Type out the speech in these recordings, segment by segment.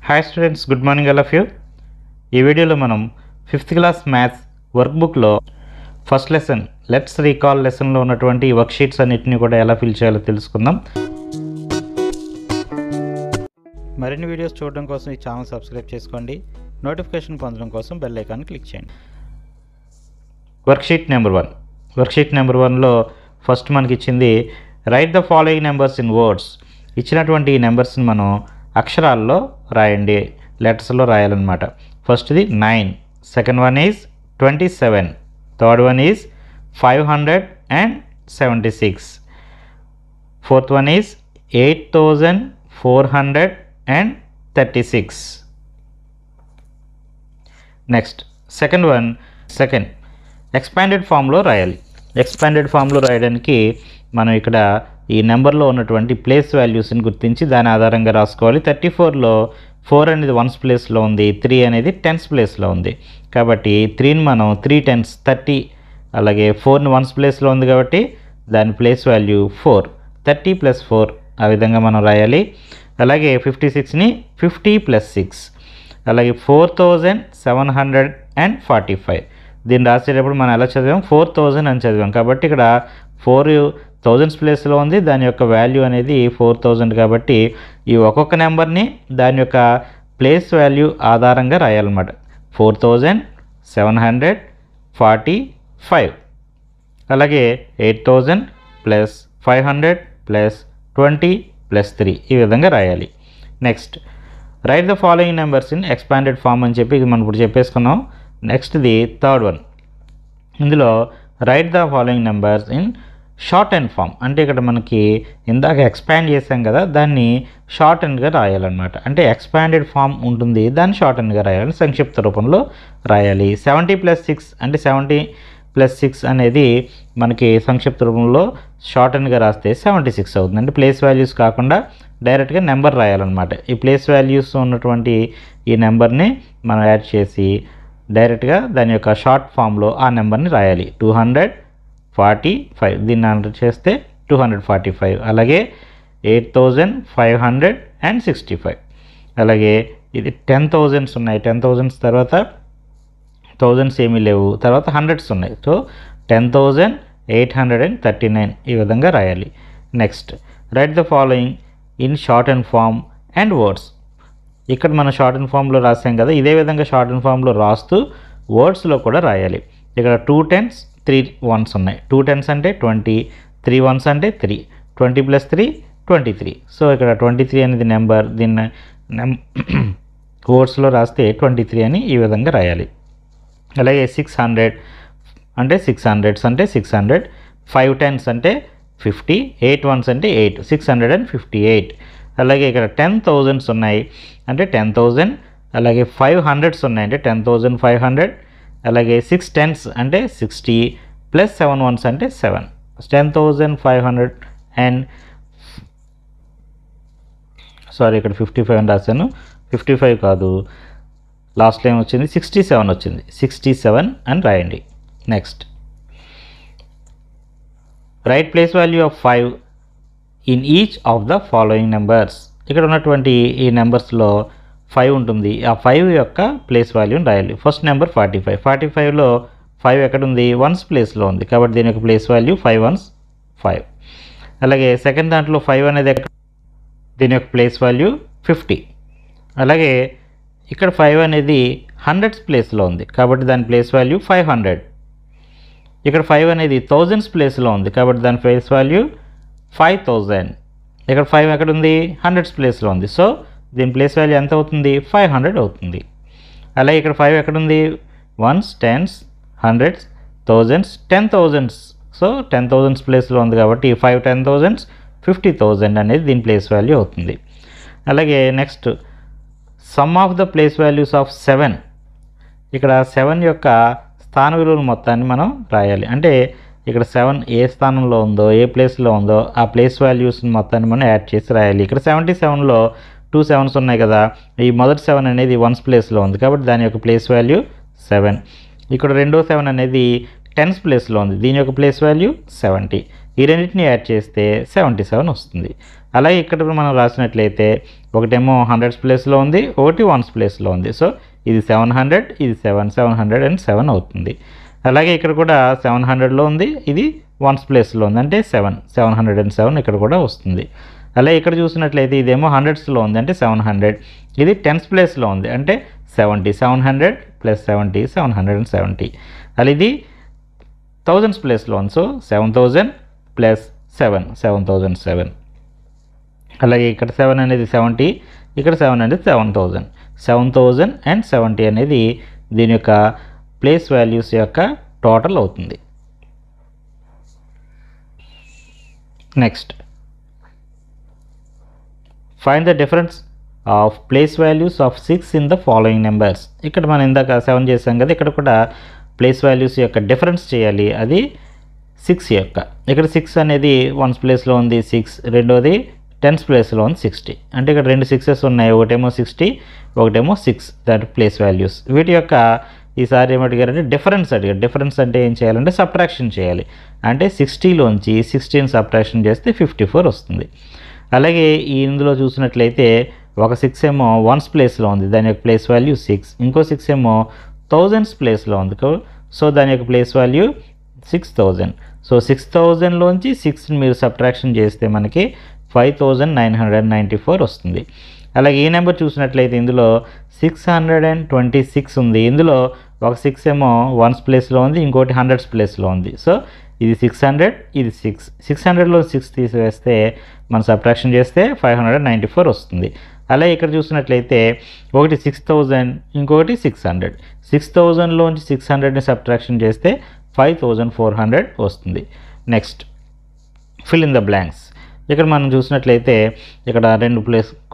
Hi students, good morning all of you. ఈ వీడియోలో మనం 5th క్లాస్ మ్యాథ్స్ వర్క్బుక్లో ఫస్ట్ లెసన్ లెట్స్ రీకాల్ లెసన్లో ఉన్నటువంటి వర్క్ షీట్స్ అన్నిటిని కూడా ఎలా ఫిల్ చేయాలో తెలుసుకుందాం. మరిన్ని వీడియోస్ చూడడం కోసం ఈ ఛానల్ సబ్స్క్రైబ్ చేసుకోండి. నోటిఫికేషన్ పొందడం కోసం బెల్ ఐకాన్ క్లిక్ చేయండి. Worksheet number 1. వర్క్షీట్ నెంబర్ 1లో ఫస్ట్ మనకి ఇచ్చింది write the following numbers in words. ఇచ్చినటువంటి ఈ నెంబర్స్ని మనం అక్షరాల్లో రాయండి, లెటర్స్లో రాయాలన్నమాట. ఫస్ట్ది 9, second one is 27, third one is 576, fourth one is 8436. Next second expanded ఫామ్లో రాయాలి. ఎక్స్పాండెడ్ ఫామ్లో రాయడానికి మనం ఇక్కడ ఈ నెంబర్లో ఉన్నటువంటి ప్లేస్ వాల్యూస్ని గుర్తించి దాని ఆధారంగా రాసుకోవాలి. 34లో 4 అనేది 1s ప్లేస్లో ఉంది, 3 అనేది 10s ప్లేస్లో ఉంది. కాబట్టి 3ని మనం 3 10s 30, అలాగే 4ని 1s ప్లేస్లో ఉంది కాబట్టి దాని ప్లేస్ వాల్యూ 4, 30 + 4 ఆ విధంగా మనం రాయాలి. అలాగే 56ని 50 + 6, అలాగే 4745. దీన్ని రాసేటప్పుడు మనం ఎలా చదివాం, 4000 అని చదివాం. కాబట్టి ఇక్కడ 4,000s ప్లేస్లో ఉంది, దాని యొక్క వాల్యూ అనేది 4000. కాబట్టి ఈ ఒక్కొక్క నెంబర్ని దాని యొక్క ప్లేస్ వాల్యూ ఆధారంగా రాయాలన్నమాట. 4745, అలాగే 8000 + 500 + 20 + 3 ఈ విధంగా రాయాలి. Next write the following numbers in expanded form అని చెప్పి ఇది మనం ఇప్పుడు చెప్పేసుకున్నాం. నెక్స్ట్ది థర్డ్ వన్. ఇందులో write the following numbers in shorthand form. అంటే ఇక్కడ మనకి ఇందాక ఎక్స్పాండ్ చేసాం కదా, దాన్ని షార్ట్ అండ్గా రాయాలన్నమాట. అంటే ఎక్స్పాండెడ్ ఫామ్ ఉంటుంది, దాన్ని షార్ట్ అండ్గా రాయాలి, సంక్షిప్త రూపంలో రాయాలి. 70 + 6 అంటే 70 + 6 అనేది మనకి సంక్షిప్త రూపంలో షార్ట్ అండ్గా రాస్తే 76 అవుతుంది. అంటే ప్లేస్ వాల్యూస్ కాకుండా డైరెక్ట్గా నెంబర్ రాయాలన్నమాట. ఈ ప్లేస్ వాల్యూస్ ఉన్నటువంటి ఈ నెంబర్ని మనం యాడ్ చేసి డైరెక్ట్గా దాని యొక్క షార్ట్ ఫామ్లో ఆ నెంబర్ని రాయాలి. 245 దీన్ని ఆన్సర్ చేస్తే 245. అలాగే 8565. అలాగే ఇది 10,000s ఉన్నాయి, 10,000s తర్వాత 1000s ఏమీ లేవు, తర్వాత 100s ఉన్నాయి. సో 10,839 ఈ విధంగా రాయాలి. Next write the following in shorthand form and words. ఇక్కడ మనం షార్ట్ అండ్ ఫామ్లో రాసాం కదా, ఇదే విధంగా షార్ట్ అండ్ ఫామ్లో రాస్తూ వర్డ్స్లో కూడా రాయాలి. ఇక్కడ 2 10s 3 1s ఉన్నాయి. 2 10s అంటే 20, 3 1s అంటే 3, 20 + 3 23. సో ఇక్కడ 23 అనేది నెంబర్, దీన్ని వర్డ్స్లో రాస్తే 23 అని ఈ విధంగా రాయాలి. అలాగే 600 అంటే 600s అంటే 600, 5 10s అంటే 50, 8 1s అంటే 8, 658. అలాగే ఇక్కడ 10,000s ఉన్నాయి అంటే 10,000, అలాగే 500s ఉన్నాయి అంటే 10,500, అలాగే 6 10s అంటే 60 + 7 1s అంటే 7, 10,500 అండ్ సారీ ఇక్కడ 55 అని రాశాను, 55 కాదు, లాస్ట్లో ఏమొచ్చింది 67 వచ్చింది, 67 అని రాయండి. Next right place value of 5 in each of the following numbers. ఇక్కడ ఉన్నటువంటి ఈ నెంబర్స్లో 5 ఉంటుంది, ఆ 5 యొక్క ప్లేస్ వాల్యూని రాయాలి. First number 45. 45లో 5 ఎక్కడుంది, 1s ప్లేస్లో ఉంది, కాబట్టి దీని యొక్క ప్లేస్ వాల్యూ 5 1s 5. అలాగే సెకండ్ దాంట్లో 5 అనేది దీని యొక్క ప్లేస్ వాల్యూ 50. అలాగే ఇక్కడ 5 అనేది 100s ప్లేస్లో ఉంది, కాబట్టి దాని ప్లేస్ వాల్యూ 500. ఇక్కడ 5 అనేది 1000s ప్లేస్లో ఉంది, కాబట్టి దాని ప్లేస్ వాల్యూ 5000. ఇక్కడ 5 ఎక్కడుంది, 100s ప్లేస్లో ఉంది, సో దీని ప్లేస్ వాల్యూ ఎంత అవుతుంది, 500 అవుతుంది. అలాగే ఇక్కడ 5 ఎక్కడుంది, 1s 10s 100s 1000s 10,000s, so 10,000s ప్లేస్లో ఉంది కాబట్టి 5 10,000s 50,000 అనేది దీని ప్లేస్ వాల్యూ అవుతుంది. అలాగే next some of the place values of 7. ఇక్కడ 7 యొక్క స్థాన విలువల మొత్తాన్ని మనం రాయాలి. అంటే ఇక్కడ 7 ఏ స్థానంలో ఉందో, ఏ ప్లేస్లో ఉందో ఆ ప్లేస్ వాల్యూస్ మొత్తాన్ని మనం యాడ్ చేసి రాయాలి. ఇక్కడ 77లో 2 7s ఉన్నాయి కదా, ఈ మొదటి 7 అనేది 1s ప్లేస్లో ఉంది, కాబట్టి దాని యొక్క ప్లేస్ వాల్యూ 7. ఇక్కడ రెండో 7 అనేది 10s ప్లేస్లో ఉంది, దీని యొక్క ప్లేస్ వాల్యూ 70. ఈ రెండింటిని యాడ్ చేస్తే 77 వస్తుంది. అలాగే ఇక్కడ మనం రాసినట్లయితే ఒకటేమో హండ్రెడ్స్ ప్లేస్లో ఉంది, ఒకటి వన్స్ ప్లేస్లో ఉంది. సో ఇది 700, ఇది 707 అవుతుంది. అలాగే ఇక్కడ కూడా 700లో ఉంది, ఇది వన్స్ ప్లేస్లో ఉంది అంటే 707 ఇక్కడ కూడా వస్తుంది. అలాగే ఇక్కడ చూసినట్లయితే ఇదేమో హండ్రెడ్స్లో ఉంది అంటే 700, ఇది టెన్స్ ప్లేస్లో ఉంది అంటే 70, 700 + 70 770. అలా ఇది థౌజండ్స్ ప్లేస్లో ఉంది, సో 7000 + 7 7007. అలాగే ఇక్కడ 7 అనేది 70, ఇక్కడ 7 అనేది 7000. 7070 అనేది దీని యొక్క ప్లేస్ వాల్యూస్ యొక్క టోటల్ అవుతుంది. Next find the difference of place values of 6 in the following numbers. ఇక్కడ మనం ఇందాక 7 చేసాం కదా, ఇక్కడ కూడా ప్లేస్ వాల్యూస్ యొక్క డిఫరెన్స్ చేయాలి. అది 6 యొక్క, ఇక్కడ 6 అనేది వన్స్ ప్లేస్లో ఉంది 6, రెండోది టెన్స్ ప్లేస్లో ఉంది 60. అంటే ఇక్కడ 2 6s ఉన్నాయి, ఒకటేమో 60, ఒకటేమో 6. దాని ప్లేస్ వాల్యూస్ వీటి యొక్క ఈసారి ఏమడిగారంటే డిఫరెన్స్ అడిగారు. డిఫరెన్స్ అంటే ఏం చేయాలంటే సబ్ట్రాక్షన్ చేయాలి. అంటే 60లోంచి 16 సబ్ట్రాక్షన్ చేస్తే 54 వస్తుంది. అలాగే ఇందులో చూసినట్లయితే ఒక 6 ఏమో వన్స్ ప్లేస్లో ఉంది, దాని యొక్క ప్లేస్ వాల్యూ 6. ఇంకో 6 ఏమో థౌజండ్స్ ప్లేస్లో ఉంది, సో దాని యొక్క ప్లేస్ వాల్యూ 6000. సో 6000లోంచి 6ని మీరు సబ్ట్రాక్షన్ చేస్తే మనకి 5994 వస్తుంది. అలాగే ఈ నెంబర్ చూసినట్లయితే ఇందులో 626 ఉంది. ఇందులో ఒక 6 ఏమో వన్స్ ప్లేస్లో ఉంది, ఇంకోటి హండ్రెడ్స్ ప్లేస్లో ఉంది. సో ఇది 600, ఇది 6. 600లో 6 తీసివేస్తే మనం సబ్ట్రాక్షన్ చేస్తే 594 వస్తుంది. అలాగే ఇక్కడ చూసినట్లయితే ఒకటి 6000, ఇంకొకటి 600. 6000లోంచి 600ని సబ్ట్రాక్షన్ చేస్తే 5400 వస్తుంది. Next fill in the blanks. ఇక్కడ మనం చూసినట్లయితే ఇక్కడ 2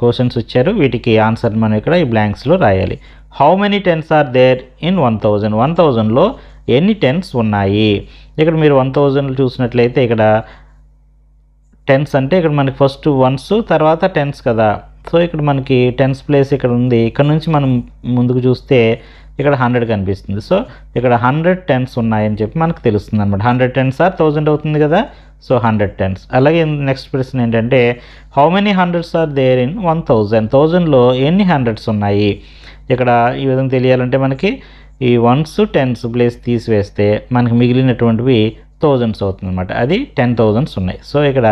క్వశ్చన్స్ ఇచ్చారు, వీటికి ఆన్సర్ మనం ఇక్కడ ఈ బ్లాంక్స్లో రాయాలి. How many tens are there in 1000? 1000లో ఎన్ని టెన్స్ ఉన్నాయి? ఇక్కడ మీరు 1000 చూసినట్లయితే ఇక్కడ టెన్స్ అంటే ఇక్కడ మనకి ఫస్ట్ వన్స్ తర్వాత టెన్స్ కదా. సో ఇక్కడ మనకి టెన్స్ ప్లేస్ ఇక్కడ ఉంది. ఇక్కడ నుంచి మనం ముందుకు చూస్తే ఇక్కడ 100 కనిపిస్తుంది. సో ఇక్కడ 100 టెన్స్ ఉన్నాయని చెప్పి మనకు తెలుస్తుంది అనమాట. 100 టెన్స్ ఆర్ 1000 అవుతుంది కదా, సో 100 టెన్స్. అలాగే నెక్స్ట్ ప్రశ్న ఏంటంటే how many hundreds are there in 1000? 1000లో ఎన్ని హండ్రెడ్స్ ఉన్నాయి? ఇక్కడ ఈ విధంగా తెలియాలంటే మనకి ఈ వన్స్ టెన్స్ ప్లేస్ తీసివేస్తే మనకి మిగిలినటువంటివి థౌజండ్స్ అవుతుంది అనమాట. అది 10,000s ఉన్నాయి. సో ఇక్కడ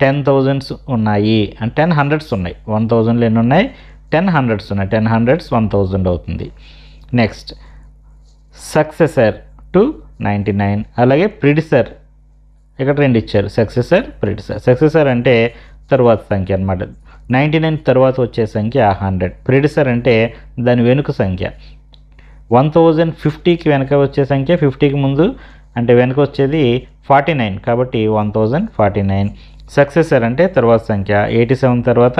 10,000s ఉన్నాయి అంటే 10 హండ్రెడ్స్ ఉన్నాయి. 1000లో ఎన్ని ఉన్నాయి? 10 హండ్రెడ్స్ ఉన్నాయి. 10 హండ్రెడ్స్ 1000 అవుతుంది. Next successor to 99. అలాగే ప్రిడిసర్ ఇక్కడ 2 ఇచ్చారు, సక్సెసర్ ప్రిడిసర్. సక్సెసర్ అంటే తరువాత సంఖ్య అనమాట. 99 తర్వాత వచ్చే సంఖ్య 100. ప్రిడిసర్ అంటే దాని వెనుక సంఖ్య. 1050కి వెనక వచ్చే సంఖ్య 50కి ముందు అంటే వెనక వచ్చేది 49 కాబట్టి 1049. సక్సెసర్ అంటే తర్వాత సంఖ్య 87 తర్వాత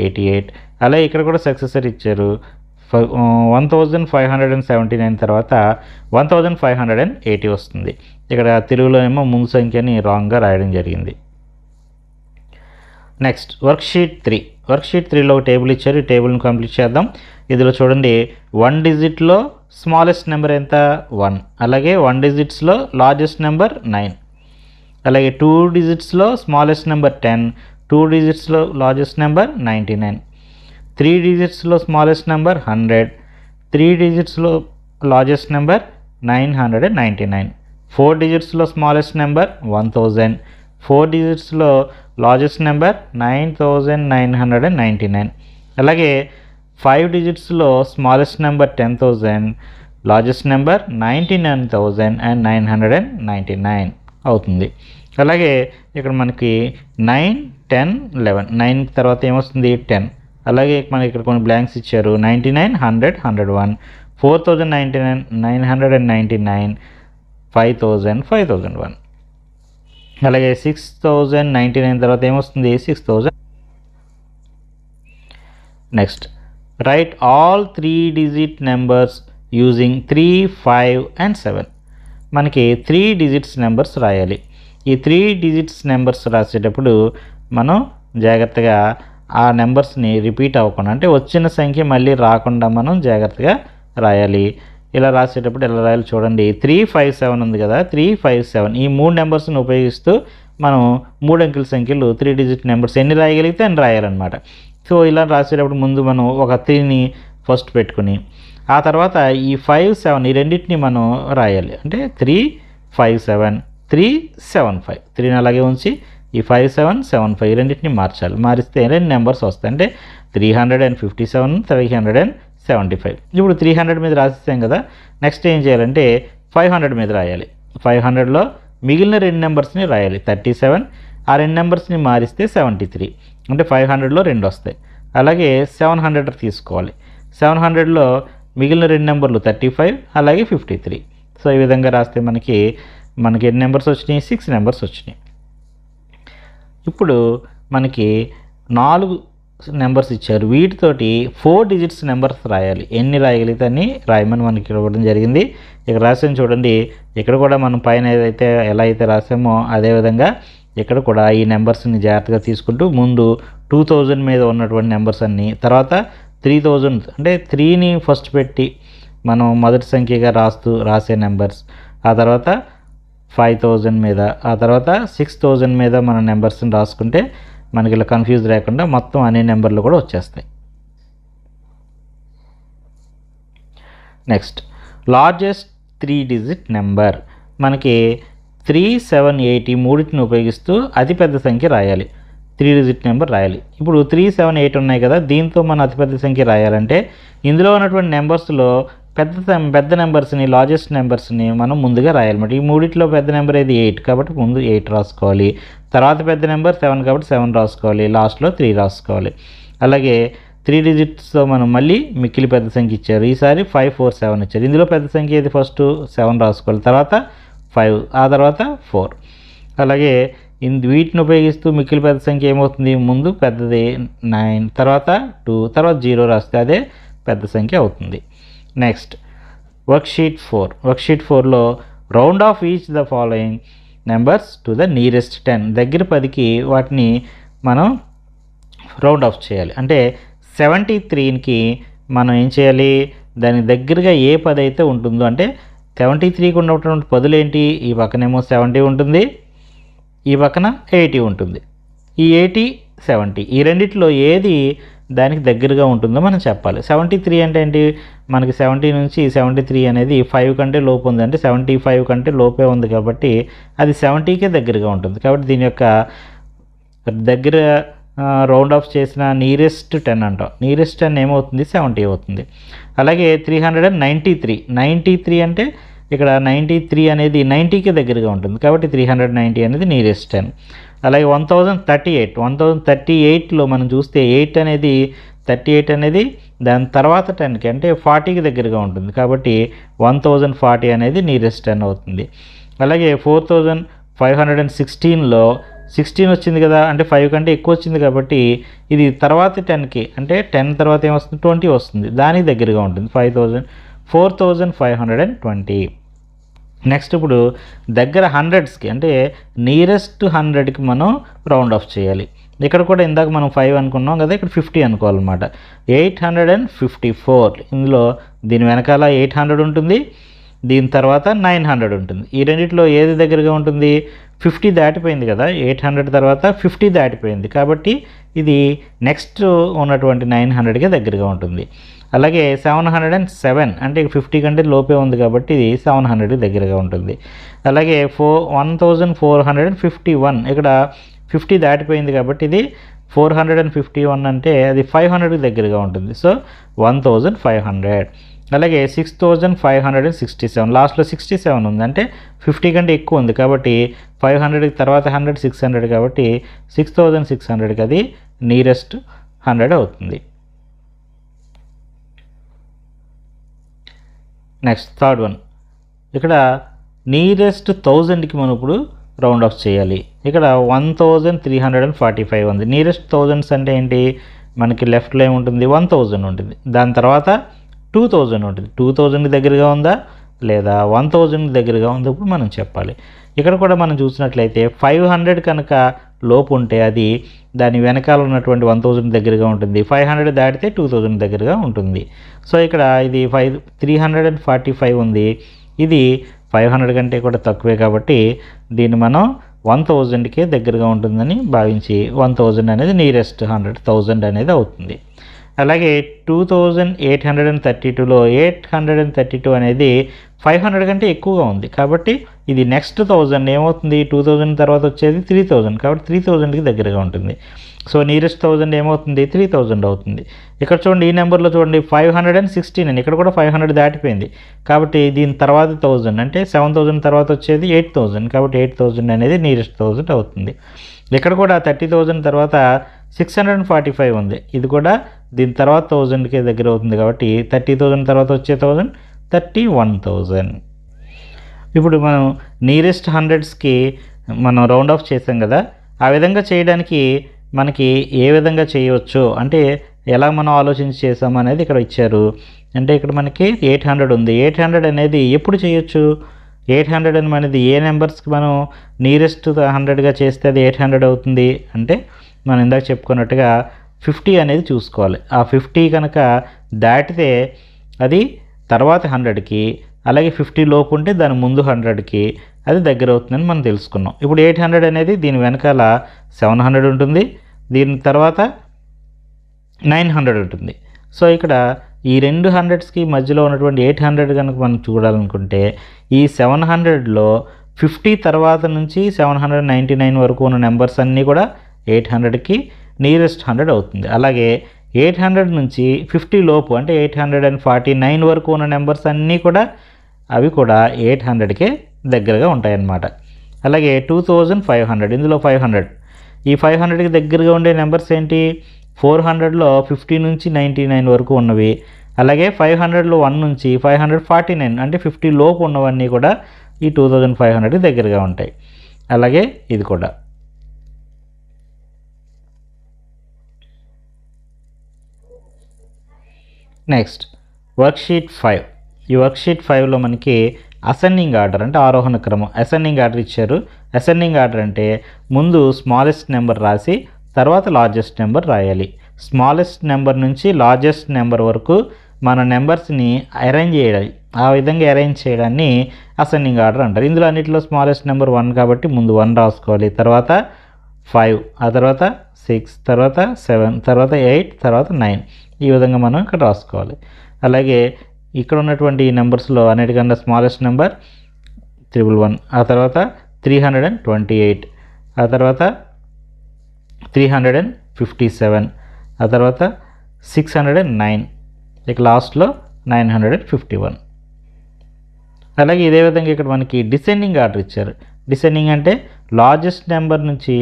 88. అలాగే ఇక్కడ కూడా సక్సెసర్ ఇచ్చారు. 1579 తర్వాత 1580 వస్తుంది. ఇక్కడ తెలుగులో ఏమో ముందు సంఖ్యని రాంగ్గా రాయడం జరిగింది. Next worksheet 3. వర్క్షీట్ 3లో ఒక టేబుల్ ఇచ్చారు, ఈ టేబుల్ని కంప్లీట్ చేద్దాం. ఇందులో చూడండి 1 డిజిట్లో స్మాలెస్ట్ నెంబర్ ఎంత? 1. అలాగే 1 డిజిట్స్లో లార్జెస్ట్ నెంబర్ 9. అలాగే 2 డిజిట్స్లో స్మాలెస్ట్ నెంబర్ 10, 2 డిజిట్స్లో లార్జెస్ట్ నెంబర్ 99, 3 డిజిట్స్లో స్మాలెస్ట్ నెంబర్ 100, 3 డిజిట్స్లో లార్జెస్ట్ నెంబర్ 999, 4 డిజిట్స్లో స్మాలెస్ట్ నెంబర్ 1000, 4 డిజిట్స్లో లార్జెస్ట్ నెంబర్ 9999. అలాగే 5 డిజిట్స్లో స్మాలెస్ట్ నెంబర్ 10,000, లార్జెస్ట్ నెంబర్ 99,999 అవుతుంది. అలాగే ఇక్కడ మనకి 9, 10, 11. 9 తర్వాత ఏమొస్తుంది? 10. అలాగే మనకి ఇక్కడ కొన్ని బ్లాంక్స్ ఇచ్చారు. 99, 100, 101, 4099, 999, 5000, 5001. అలాగే 6099 తర్వాత ఏమొస్తుంది? 6000. Next right all 3 digit numbers using 3, 5 and 7. మనకి 3 డిజిట్స్ నెంబర్స్ రాయాలి. ఈ 3 డిజిట్స్ నెంబర్స్ రాసేటప్పుడు మనం జాగ్రత్తగా ఆ నెంబర్స్ని రిపీట్ అవ్వకుండా అంటే వచ్చిన సంఖ్య మళ్ళీ రాకుండా మనం జాగ్రత్తగా రాయాలి. ఇలా రాసేటప్పుడు ఎలా రాయాలి చూడండి. 357 ఉంది కదా, 357 ఈ 3 నెంబర్స్ని ఉపయోగిస్తూ మనం 3 అంకెల సంఖ్యలు 3 డిజిట్ నెంబర్స్ ఎన్ని రాయగలిగితే అన్ని రాయాలన్నమాట. సో ఇలా రాసేటప్పుడు ముందు మనం ఒక 3ని ఫస్ట్ పెట్టుకుని ఆ తర్వాత ఈ 5, 7 ఈ రెండింటిని మనం రాయాలి. అంటే 3, 5, 7, 3, 7, 5 3ని అలాగే ఉంచి ఈ 5, 7, 7, 5 ఈ రెండింటిని మార్చాలి. మారిస్తే 2 నెంబర్స్ వస్తాయి. అంటే 357, 375. ఇప్పుడు 300 మీద రాసేసాం కదా. నెక్స్ట్ ఏం చేయాలంటే 500 మీద రాయాలి. 500లో మిగిలిన 2 నెంబర్స్ని రాయాలి. 37 ఆ 2 నెంబర్స్ని మారిస్తే 73. అంటే 500లో 2 వస్తాయి. అలాగే 700 తీసుకోవాలి. 700లో మిగిలిన 2 నెంబర్లు 35 అలాగే 53. సో ఈ విధంగా రాస్తే మనకి ఎన్ని నెంబర్స్ వచ్చినాయి? 6 నెంబర్స్ వచ్చినాయి. ఇప్పుడు మనకి 4 నెంబర్స్ ఇచ్చారు. వీటితోటి 4 డిజిట్స్ నెంబర్స్ రాయాలి. ఎన్ని రాయగలిగితే అన్ని రాయమని మనకి ఇవ్వడం జరిగింది. ఇక్కడ రాసాను చూడండి. ఇక్కడ కూడా మనం పైన ఏదైతే ఎలా అయితే రాసామో అదేవిధంగా ఇక్కడ కూడా ఈ నెంబర్స్ని జాగ్రత్తగా తీసుకుంటూ ముందు 2000 మీద ఉన్నటువంటి నెంబర్స్ అన్నీ, తర్వాత 3000 అంటే 3ని ఫస్ట్ పెట్టి మనం మొదటి సంఖ్యగా రాసే నెంబర్స్, ఆ తర్వాత 5000 మీద, ఆ తర్వాత 6000 మీద మన నెంబర్స్ని రాసుకుంటే మనకి ఇలా కన్ఫ్యూజ్ లేకుండా మొత్తం అన్ని నెంబర్లు కూడా వచ్చేస్తాయి. Next largest 3 digit number. మనకి 3, 7, 8 ఈ మూడింటిని ఉపయోగిస్తూ అతిపెద్ద సంఖ్య రాయాలి. 3 డిజిట్ నెంబర్ రాయాలి. ఇప్పుడు 3, 7, 8 ఉన్నాయి కదా. దీంతో మనం అతిపెద్ద సంఖ్య రాయాలంటే ఇందులో ఉన్నటువంటి నెంబర్స్లో పెద్ద నెంబర్స్ని, లార్జెస్ట్ నెంబర్స్ని మనం ముందుగా రాయాలన్నమాట. ఈ మూడిట్లో పెద్ద నెంబర్ ఏది 8 కాబట్టి ముందు 8 రాసుకోవాలి. తర్వాత పెద్ద నెంబర్ 7 కాబట్టి 7 రాసుకోవాలి. లాస్ట్లో 3 రాసుకోవాలి. అలాగే 3 డిజిట్స్తో మనం మళ్ళీ మిక్కిలి పెద్ద సంఖ్య ఇచ్చారు. ఈసారి 5, 4, 7 ఇచ్చారు. ఇందులో పెద్ద సంఖ్య ఏది? ఫస్ట్ 7 రాసుకోవాలి. తర్వాత 5, ఆ తర్వాత 4. అలాగే వీటిని ఉపయోగిస్తూ మిక్కిలి పెద్ద సంఖ్య ఏమవుతుంది? ముందు పెద్దది 9, తర్వాత 2, తర్వాత 0 రాస్తే అదే పెద్ద సంఖ్య అవుతుంది. Next worksheet 4. వర్క్షీట్ 4లో round off each the following numbers to the nearest 10. దగ్గర 10కి వాటిని మనం రౌండ్ ఆఫ్ చేయాలి. అంటే 73కి మనం ఏం చేయాలి? దానికి దగ్గరగా ఏ 10 అయితే ఉంటుందో, అంటే 73కి ఉన్నటువంటి పదులు ఏంటి? ఈ పక్కనేమో 70 ఉంటుంది, ఈ పక్కన 80 ఉంటుంది. ఈ 80, 70 ఈ రెండిట్లో ఏది దానికి దగ్గరగా ఉంటుందో మనం చెప్పాలి. 73 అంటే ఏంటి? మనకి 70 నుంచి 73 అనేది 5 కంటే లోపు ఉంది. అంటే 75 కంటే లోపే ఉంది కాబట్టి అది 70కే దగ్గరగా ఉంటుంది. కాబట్టి దీని యొక్క దగ్గర రౌండ్ ఆఫ్ చేసిన నియరెస్ట్ 10 అంటాం. నియరెస్ట్ 10 ఏమవుతుంది? 70 అవుతుంది. అలాగే 393 అంటే ఇక్కడ 93 అనేది 90కే దగ్గరగా ఉంటుంది కాబట్టి 390 అనేది నియరెస్ట్ 10. అలాగే 1038లో మనం చూస్తే 38 అనేది దాని తర్వాత 10కి అంటే 40కి దగ్గరగా ఉంటుంది కాబట్టి 1040 అనేది నియరెస్ట్ 10 అవుతుంది. అలాగే 4516లో 16 వచ్చింది కదా, అంటే 5 కంటే ఎక్కువ వచ్చింది కాబట్టి ఇది తర్వాత 10కి అంటే 10 తర్వాత ఏమొస్తుంది? 20 వస్తుంది, దానికి దగ్గరగా ఉంటుంది. 4520. నెక్స్ట్ ఇప్పుడు దగ్గర 100స్కి అంటే నియరెస్ట్ 100కి మనం రౌండ్ ఆఫ్ చేయాలి. ఇక్కడ కూడా ఇందాక మనం 5 అనుకున్నాం కదా, ఇక్కడ 50 అనుకోవాలన్నమాట. 854. ఇందులో దీని వెనకాల 800 ఉంటుంది, దీని తర్వాత 900 ఉంటుంది. ఈ రెండిట్లో ఏది దగ్గరగా ఉంటుంది? 50 దాటిపోయింది కదా, 800 తర్వాత 50 దాటిపోయింది కాబట్టి ఇది నెక్స్ట్ ఉన్నటువంటి 900కే దగ్గరగా ఉంటుంది. అలాగే 707 అంటే 50 కంటే లోపే ఉంది కాబట్టి ఇది 700కి దగ్గరగా ఉంటుంది. అలాగే 1451 ఇక్కడ 50 దాటిపోయింది కాబట్టి ఇది 451 అంటే అది 500కి దగ్గరగా ఉంటుంది. సో 1500. అలాగే 6567 లాస్ట్లో 67 ఉంది, అంటే 50 కంటే ఎక్కువ ఉంది కాబట్టి 500కి తర్వాత 100 600 కాబట్టి 6600కి అది నియరెస్ట్ 100 అవుతుంది. Next third one. ఇక్కడ నియరెస్ట్ 1000కి మనం ఇప్పుడు రౌండ్ ఆఫ్ చేయాలి. ఇక్కడ 1345 ఉంది. నియరెస్ట్ థౌజండ్స్ అంటే ఏంటి? మనకి లెఫ్ట్లో ఏముంటుంది? 1000 ఉంటుంది, దాని తర్వాత 2000 ఉంటుంది. 2000కి దగ్గరగా ఉందా లేదా 1000 దగ్గరగా ఉందా ఇప్పుడు మనం చెప్పాలి. ఇక్కడ కూడా మనం చూసినట్లయితే 500 కనుక లోపు ఉంటే అది దాని వెనకాల ఉన్నటువంటి 1000 దగ్గరగా ఉంటుంది. 500 దాటితే 2000 దగ్గరగా ఉంటుంది. సో ఇక్కడ ఇది 345 ఉంది, ఇది 500 కంటే కూడా తక్కువే కాబట్టి దీన్ని మనం 1000కే దగ్గరగా ఉంటుందని భావించి 1000 అనేది నియరెస్ట్ 1000 అనేది అవుతుంది. అలాగే 2832లో 832 అనేది 500 కంటే ఎక్కువగా ఉంది కాబట్టి ఇది నెక్స్ట్ 1000 ఏమవుతుంది, 2000 తర్వాత వచ్చేది 3000 కాబట్టి 3000కి దగ్గరగా ఉంటుంది. సో నియరెస్ట్ 1000 ఏమవుతుంది, 3000 అవుతుంది. ఇక్కడ చూడండి ఈ నెంబర్లో చూడండి 516 ఇక్కడ కూడా 500 దాటిపోయింది కాబట్టి దీని తర్వాత 1000 అంటే 7000 తర్వాత వచ్చేది 8000 కాబట్టి 8000 అనేది నియరెస్ట్ 1000 అవుతుంది. ఇక్కడ కూడా 30,000 తర్వాత 645 ఉంది, ఇది కూడా దీని తర్వాత 1000కే దగ్గర అవుతుంది కాబట్టి 30,000 తర్వాత వచ్చే 1000 31,000. ఇప్పుడు మనం నియరెస్ట్ హండ్రెడ్స్కి మనం రౌండ్ ఆఫ్ చేసాం కదా, ఆ విధంగా చేయడానికి మనకి ఏ విధంగా చేయవచ్చు అంటే ఎలా మనం ఆలోచించి చేసాం అనేది ఇక్కడ ఇచ్చారు. అంటే ఇక్కడ మనకి 800 ఉంది, 800 అనేది ఎప్పుడు చేయొచ్చు, 800 అనేది ఏ నెంబర్స్కి మనం నియరెస్ట్ 100గా చేస్తే అది 800 అవుతుంది అంటే మనం ఇందాక చెప్పుకున్నట్టుగా 50 అనేది చూసుకోవాలి. ఆ 50 కనుక దాటితే అది తర్వాత 100కి, అలాగే 50 లోపు ఉంటే దాని ముందు 100కి అది దగ్గర అవుతుందని మనం తెలుసుకున్నాం. ఇప్పుడు 800 అనేది దీని వెనకాల 700 ఉంటుంది, దీని తర్వాత 900 ఉంటుంది. సో ఇక్కడ ఈ రెండు 100స్కి మధ్యలో ఉన్నటువంటి 800 కనుక మనం చూడాలనుకుంటే ఈ 700లో 50 తర్వాత నుంచి 799 వరకు ఉన్న నెంబర్స్ అన్నీ కూడా 800కి నియరెస్ట్ 100 అవుతుంది. అలాగే 800 నుంచి 50 లోపు అంటే 849 వరకు ఉన్న నెంబర్స్ అన్నీ కూడా అవి కూడా 800కే దగ్గరగా ఉంటాయన్నమాట. అలాగే 2500 ఇందులో 500, ఈ 500కి దగ్గరగా ఉండే నెంబర్స్ ఏంటి, 400లో 50 నుంచి 99 వరకు ఉన్నవి, అలాగే 500లో 1 నుంచి 549 అంటే 50 లోపు ఉన్నవన్నీ కూడా ఈ 2500కి దగ్గరగా ఉంటాయి. అలాగే ఇది కూడా. Next worksheet 5. ఈ వర్క్షీట్ 5లో మనకి అసెండింగ్ ఆర్డర్ అంటే ఆరోహణ క్రమం అసెండింగ్ ఆర్డర్ ఇచ్చారు. అసెండింగ్ ఆర్డర్ అంటే ముందు స్మాలెస్ట్ నెంబర్ రాసి తర్వాత లార్జెస్ట్ నెంబర్ రాయాలి. స్మాలెస్ట్ నెంబర్ నుంచి లార్జెస్ట్ నెంబర్ వరకు మన నెంబర్స్ని అరేంజ్ చేయాలి. ఆ విధంగా అరేంజ్ చేయడాన్ని అసెండింగ్ ఆర్డర్ అంటారు. ఇందులో అన్నింటిలో స్మాలెస్ట్ నెంబర్ 1 కాబట్టి ముందు 1 రాసుకోవాలి, తర్వాత 5, ఆ తర్వాత 6, తర్వాత 7, తర్వాత 8, తర్వాత 9 ఈ విధంగా మనం ఇక్కడ రాసుకోవాలి. అలాగే ఇక్కడ ఉన్నటువంటి ఈ నెంబర్స్లో అన్నిటికన్నా స్మాలెస్ట్ నెంబర్ 111, ఆ తర్వాత 328, ఆ తర్వాత 357, ఆ తర్వాత 609, ఇక లాస్ట్లో 951. అలాగే ఇదే విధంగా ఇక్కడ మనకి డిసెండింగ్ ఆర్డర్ ఇచ్చారు. డిసెండింగ్ అంటే లార్జెస్ట్ నెంబర్ నుంచి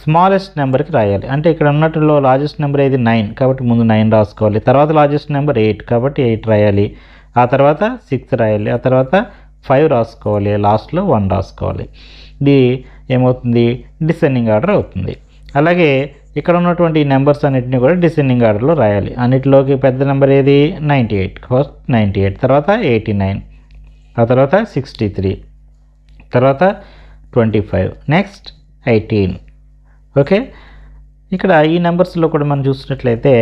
స్మాలెస్ట్ నెంబర్కి రాయాలి. అంటే ఇక్కడ ఉన్నట్టులో లార్జెస్ట్ నెంబర్ ఏది 9 కాబట్టి ముందు 9 రాసుకోవాలి, తర్వాత లార్జెస్ట్ నెంబర్ 8 కాబట్టి 8 రాయాలి, ఆ తర్వాత 6 రాయాలి, ఆ తర్వాత 5 రాసుకోవాలి, లాస్ట్లో 1 రాసుకోవాలి. ఇది ఏమవుతుంది, డిసెండింగ్ ఆర్డర్ అవుతుంది. అలాగే ఇక్కడ ఉన్నటువంటి నెంబర్స్ అన్నిటిని కూడా డిసెండింగ్ ఆర్డర్లో రాయాలి. అన్నిటిలోకి పెద్ద నెంబర్ ఏది 98, ఫస్ట్ 98, తర్వాత 89, ఆ తర్వాత 63, తర్వాత 25, నెక్స్ట్ 18. ఓకే, ఇక్కడ ఈ నెంబర్స్లో కూడా మనం చూసినట్లయితే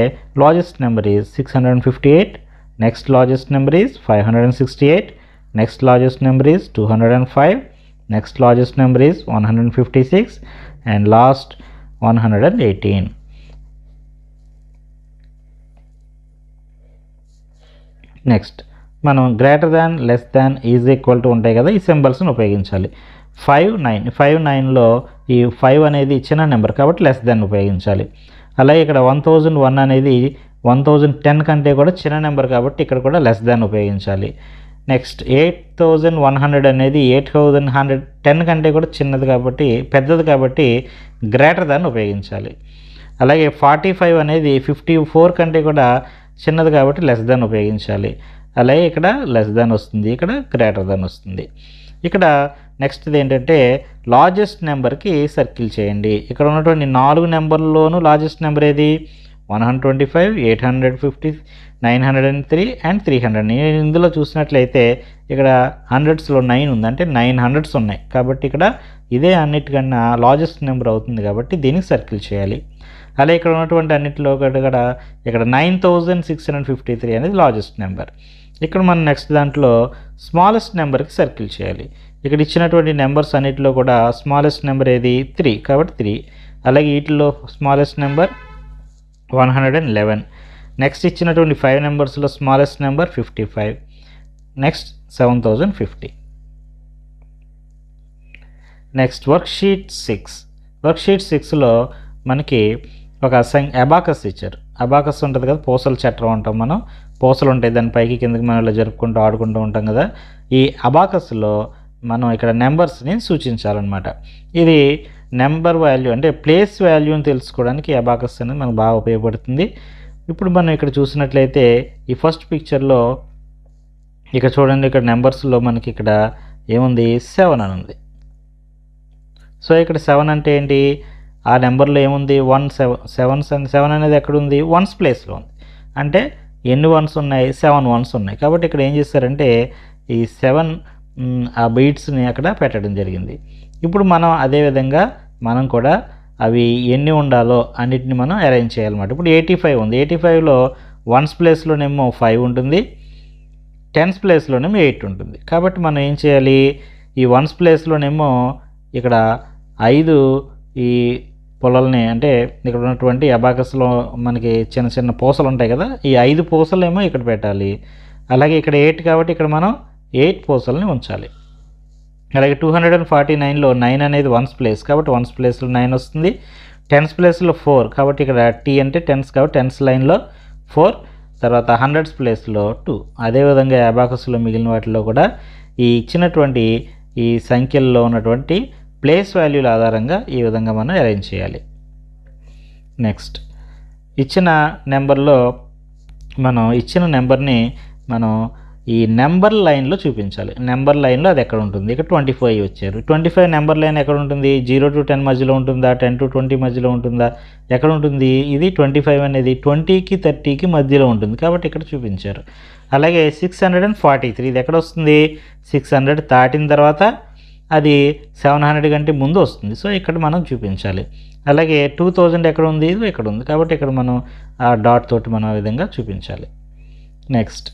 largest number is 658, next largest number is 568, next largest number is 205, next largest number is 156 and last 118. Next మనం greater than, less than, is equal to ఉంటాయి కదా, ఈ సింబల్స్ని ఉపయోగించాలి. 59లో ఈ 5 అనేది చిన్న నెంబర్ కాబట్టి లెస్ దాన్ ఉపయోగించాలి. అలాగే ఇక్కడ 1001 అనేది 1010 కంటే కూడా చిన్న నెంబర్ కాబట్టి ఇక్కడ కూడా లెస్ దాన్ ఉపయోగించాలి. నెక్స్ట్ 8100 అనేది 8110 కంటే కూడా చిన్నది కాబట్టి పెద్దది కాబట్టి గ్రేటర్ దాన్ ఉపయోగించాలి. అలాగే 45 అనేది 54 కంటే కూడా చిన్నది కాబట్టి లెస్ దాన్ ఉపయోగించాలి. అలాగే ఇక్కడ లెస్ దాన్ వస్తుంది, ఇక్కడ గ్రేటర్ దాన్ వస్తుంది. ఇక్కడ నెక్స్ట్ది ఏంటంటే లార్జెస్ట్ నెంబర్కి సర్కిల్ చేయండి. ఇక్కడ ఉన్నటువంటి 4 నెంబర్లోనూ లార్జెస్ట్ నెంబర్ ఏది 125, 850, 903 అండ్ 300. ఇందులో చూసినట్లయితే ఇక్కడ హండ్రెడ్స్లో 9 ఉంది, అంటే 9 హండ్రెడ్స్ ఉన్నాయి కాబట్టి ఇక్కడ ఇదే అన్నిటికన్నా లార్జెస్ట్ నెంబర్ అవుతుంది కాబట్టి దీనికి సర్కిల్ చేయాలి. అలాగే ఇక్కడ ఉన్నటువంటి అన్నింటిలో కూడా ఇక్కడ 9653 అనేది లార్జెస్ట్ నెంబర్. ఇక్కడ మనం నెక్స్ట్ దాంట్లో స్మాలెస్ట్ నెంబర్కి సర్కిల్ చేయాలి. ఇక్కడ ఇచ్చినటువంటి నెంబర్స్ అన్నిటిలో కూడా స్మాలెస్ట్ నెంబర్ ఏది 3 కాబట్టి 3. అలాగే వీటిలో స్మాలెస్ట్ నెంబర్ 111. నెక్స్ట్ ఇచ్చినటువంటి 5 నెంబర్స్లో smallest number 55. Next 7050. Next worksheet 6. Worksheet 6లో మనకి ఒక అబాకస్ ఇచ్చారు. అబాకస్ ఉంటుంది కదా, పూసల చట్రం అంటాం మనం. పూసలు ఉంటాయి, దాని పైకి కిందకి మనం ఇలా జరుపుకుంటూ ఆడుకుంటూ ఉంటాం కదా. ఈ అబాకస్లో మనం ఇక్కడ నెంబర్స్ని సూచించాలన్నమాట. ఇది నెంబర్ వాల్యూ అంటే ప్లేస్ వాల్యూని తెలుసుకోవడానికి అబాకస్ అనేది మనకు బాగా ఉపయోగపడుతుంది. ఇప్పుడు మనం ఇక్కడ చూసినట్లయితే ఈ ఫస్ట్ పిక్చర్లో ఇక్కడ చూడండి, ఇక్కడ నెంబర్స్లో మనకి ఇక్కడ ఏముంది 7 అని ఉంది. సో ఇక్కడ 7 అంటే ఏంటి, ఆ నెంబర్లో ఏముంది 7 అనేది ఎక్కడుంది, వన్స్ ప్లేస్లో ఉంది. అంటే ఎన్ని వన్స్ ఉన్నాయి, 7 వన్స్ ఉన్నాయి. కాబట్టి ఇక్కడ ఏం చేస్తారంటే ఈ 7 ఆ బీట్స్ని అక్కడ పెట్టడం జరిగింది. ఇప్పుడు మనం అదేవిధంగా మనం కూడా అవి ఎన్ని ఉండాలో అన్నిటిని మనం అరేంజ్ చేయాలన్నమాట. ఇప్పుడు 85 ఉంది. 85లో వన్స్ ప్లేస్లోనేమో 5 ఉంటుంది, టెన్స్ ప్లేస్లోనేమో 8 ఉంటుంది. కాబట్టి మనం ఏం చేయాలి, ఈ వన్స్ ప్లేస్లోనేమో ఇక్కడ 5 ఈ పొలల్ని అంటే ఇక్కడ ఉన్నటువంటి అబాకస్లో మనకి చిన్న చిన్న పూసలు ఉంటాయి కదా, ఈ 5 పూసలేమో ఇక్కడ పెట్టాలి. అలాగే ఇక్కడ 8 కాబట్టి ఇక్కడ మనం 8 పూసల్ని ఉంచాలి. అలాగే 249లో 9 అనేది వన్స్ ప్లేస్ కాబట్టి వన్స్ ప్లేస్లో 9 వస్తుంది. టెన్స్ ప్లేస్లో 4 కాబట్టి ఇక్కడ టీ అంటే టెన్స్ కాబట్టి టెన్స్ లైన్లో 4. తర్వాత హండ్రెడ్స్ ప్లేస్లో 2. అదేవిధంగా అబాకస్లో మిగిలిన వాటిలో కూడా ఈ ఇచ్చినటువంటి ఈ సంఖ్యల్లో ఉన్నటువంటి ప్లేస్ వాల్యూల ఆధారంగా ఈ విధంగా మనం అరేంజ్ చేయాలి. నెక్స్ట్ ఇచ్చిన నెంబర్లో మనం ఇచ్చిన నెంబర్ని మనం ఈ నెంబర్ లైన్లో చూపించాలి. నెంబర్ లైన్లో అది ఎక్కడ ఉంటుంది, ఇక్కడ 25 వచ్చారు. 25 నెంబర్ లైన్ ఎక్కడ ఉంటుంది, 0 to 10 మధ్యలో ఉంటుందా, 10 to 20 మధ్యలో ఉంటుందా, ఎక్కడ ఉంటుంది, ఇది 25 అనేది 20కి 30కి మధ్యలో ఉంటుంది కాబట్టి ఇక్కడ చూపించారు. అలాగే 643 ఇది ఎక్కడ వస్తుంది, 600 దాటిన తర్వాత అది 700 కంటే ముందు వస్తుంది. సో ఇక్కడ మనం చూపించాలి. అలాగే 2000 ఎక్కడ ఉంది, ఇది ఇక్కడ ఉంది కాబట్టి ఇక్కడ మనం ఆ డాట్ తోటి మనం ఆ విధంగా చూపించాలి. నెక్స్ట్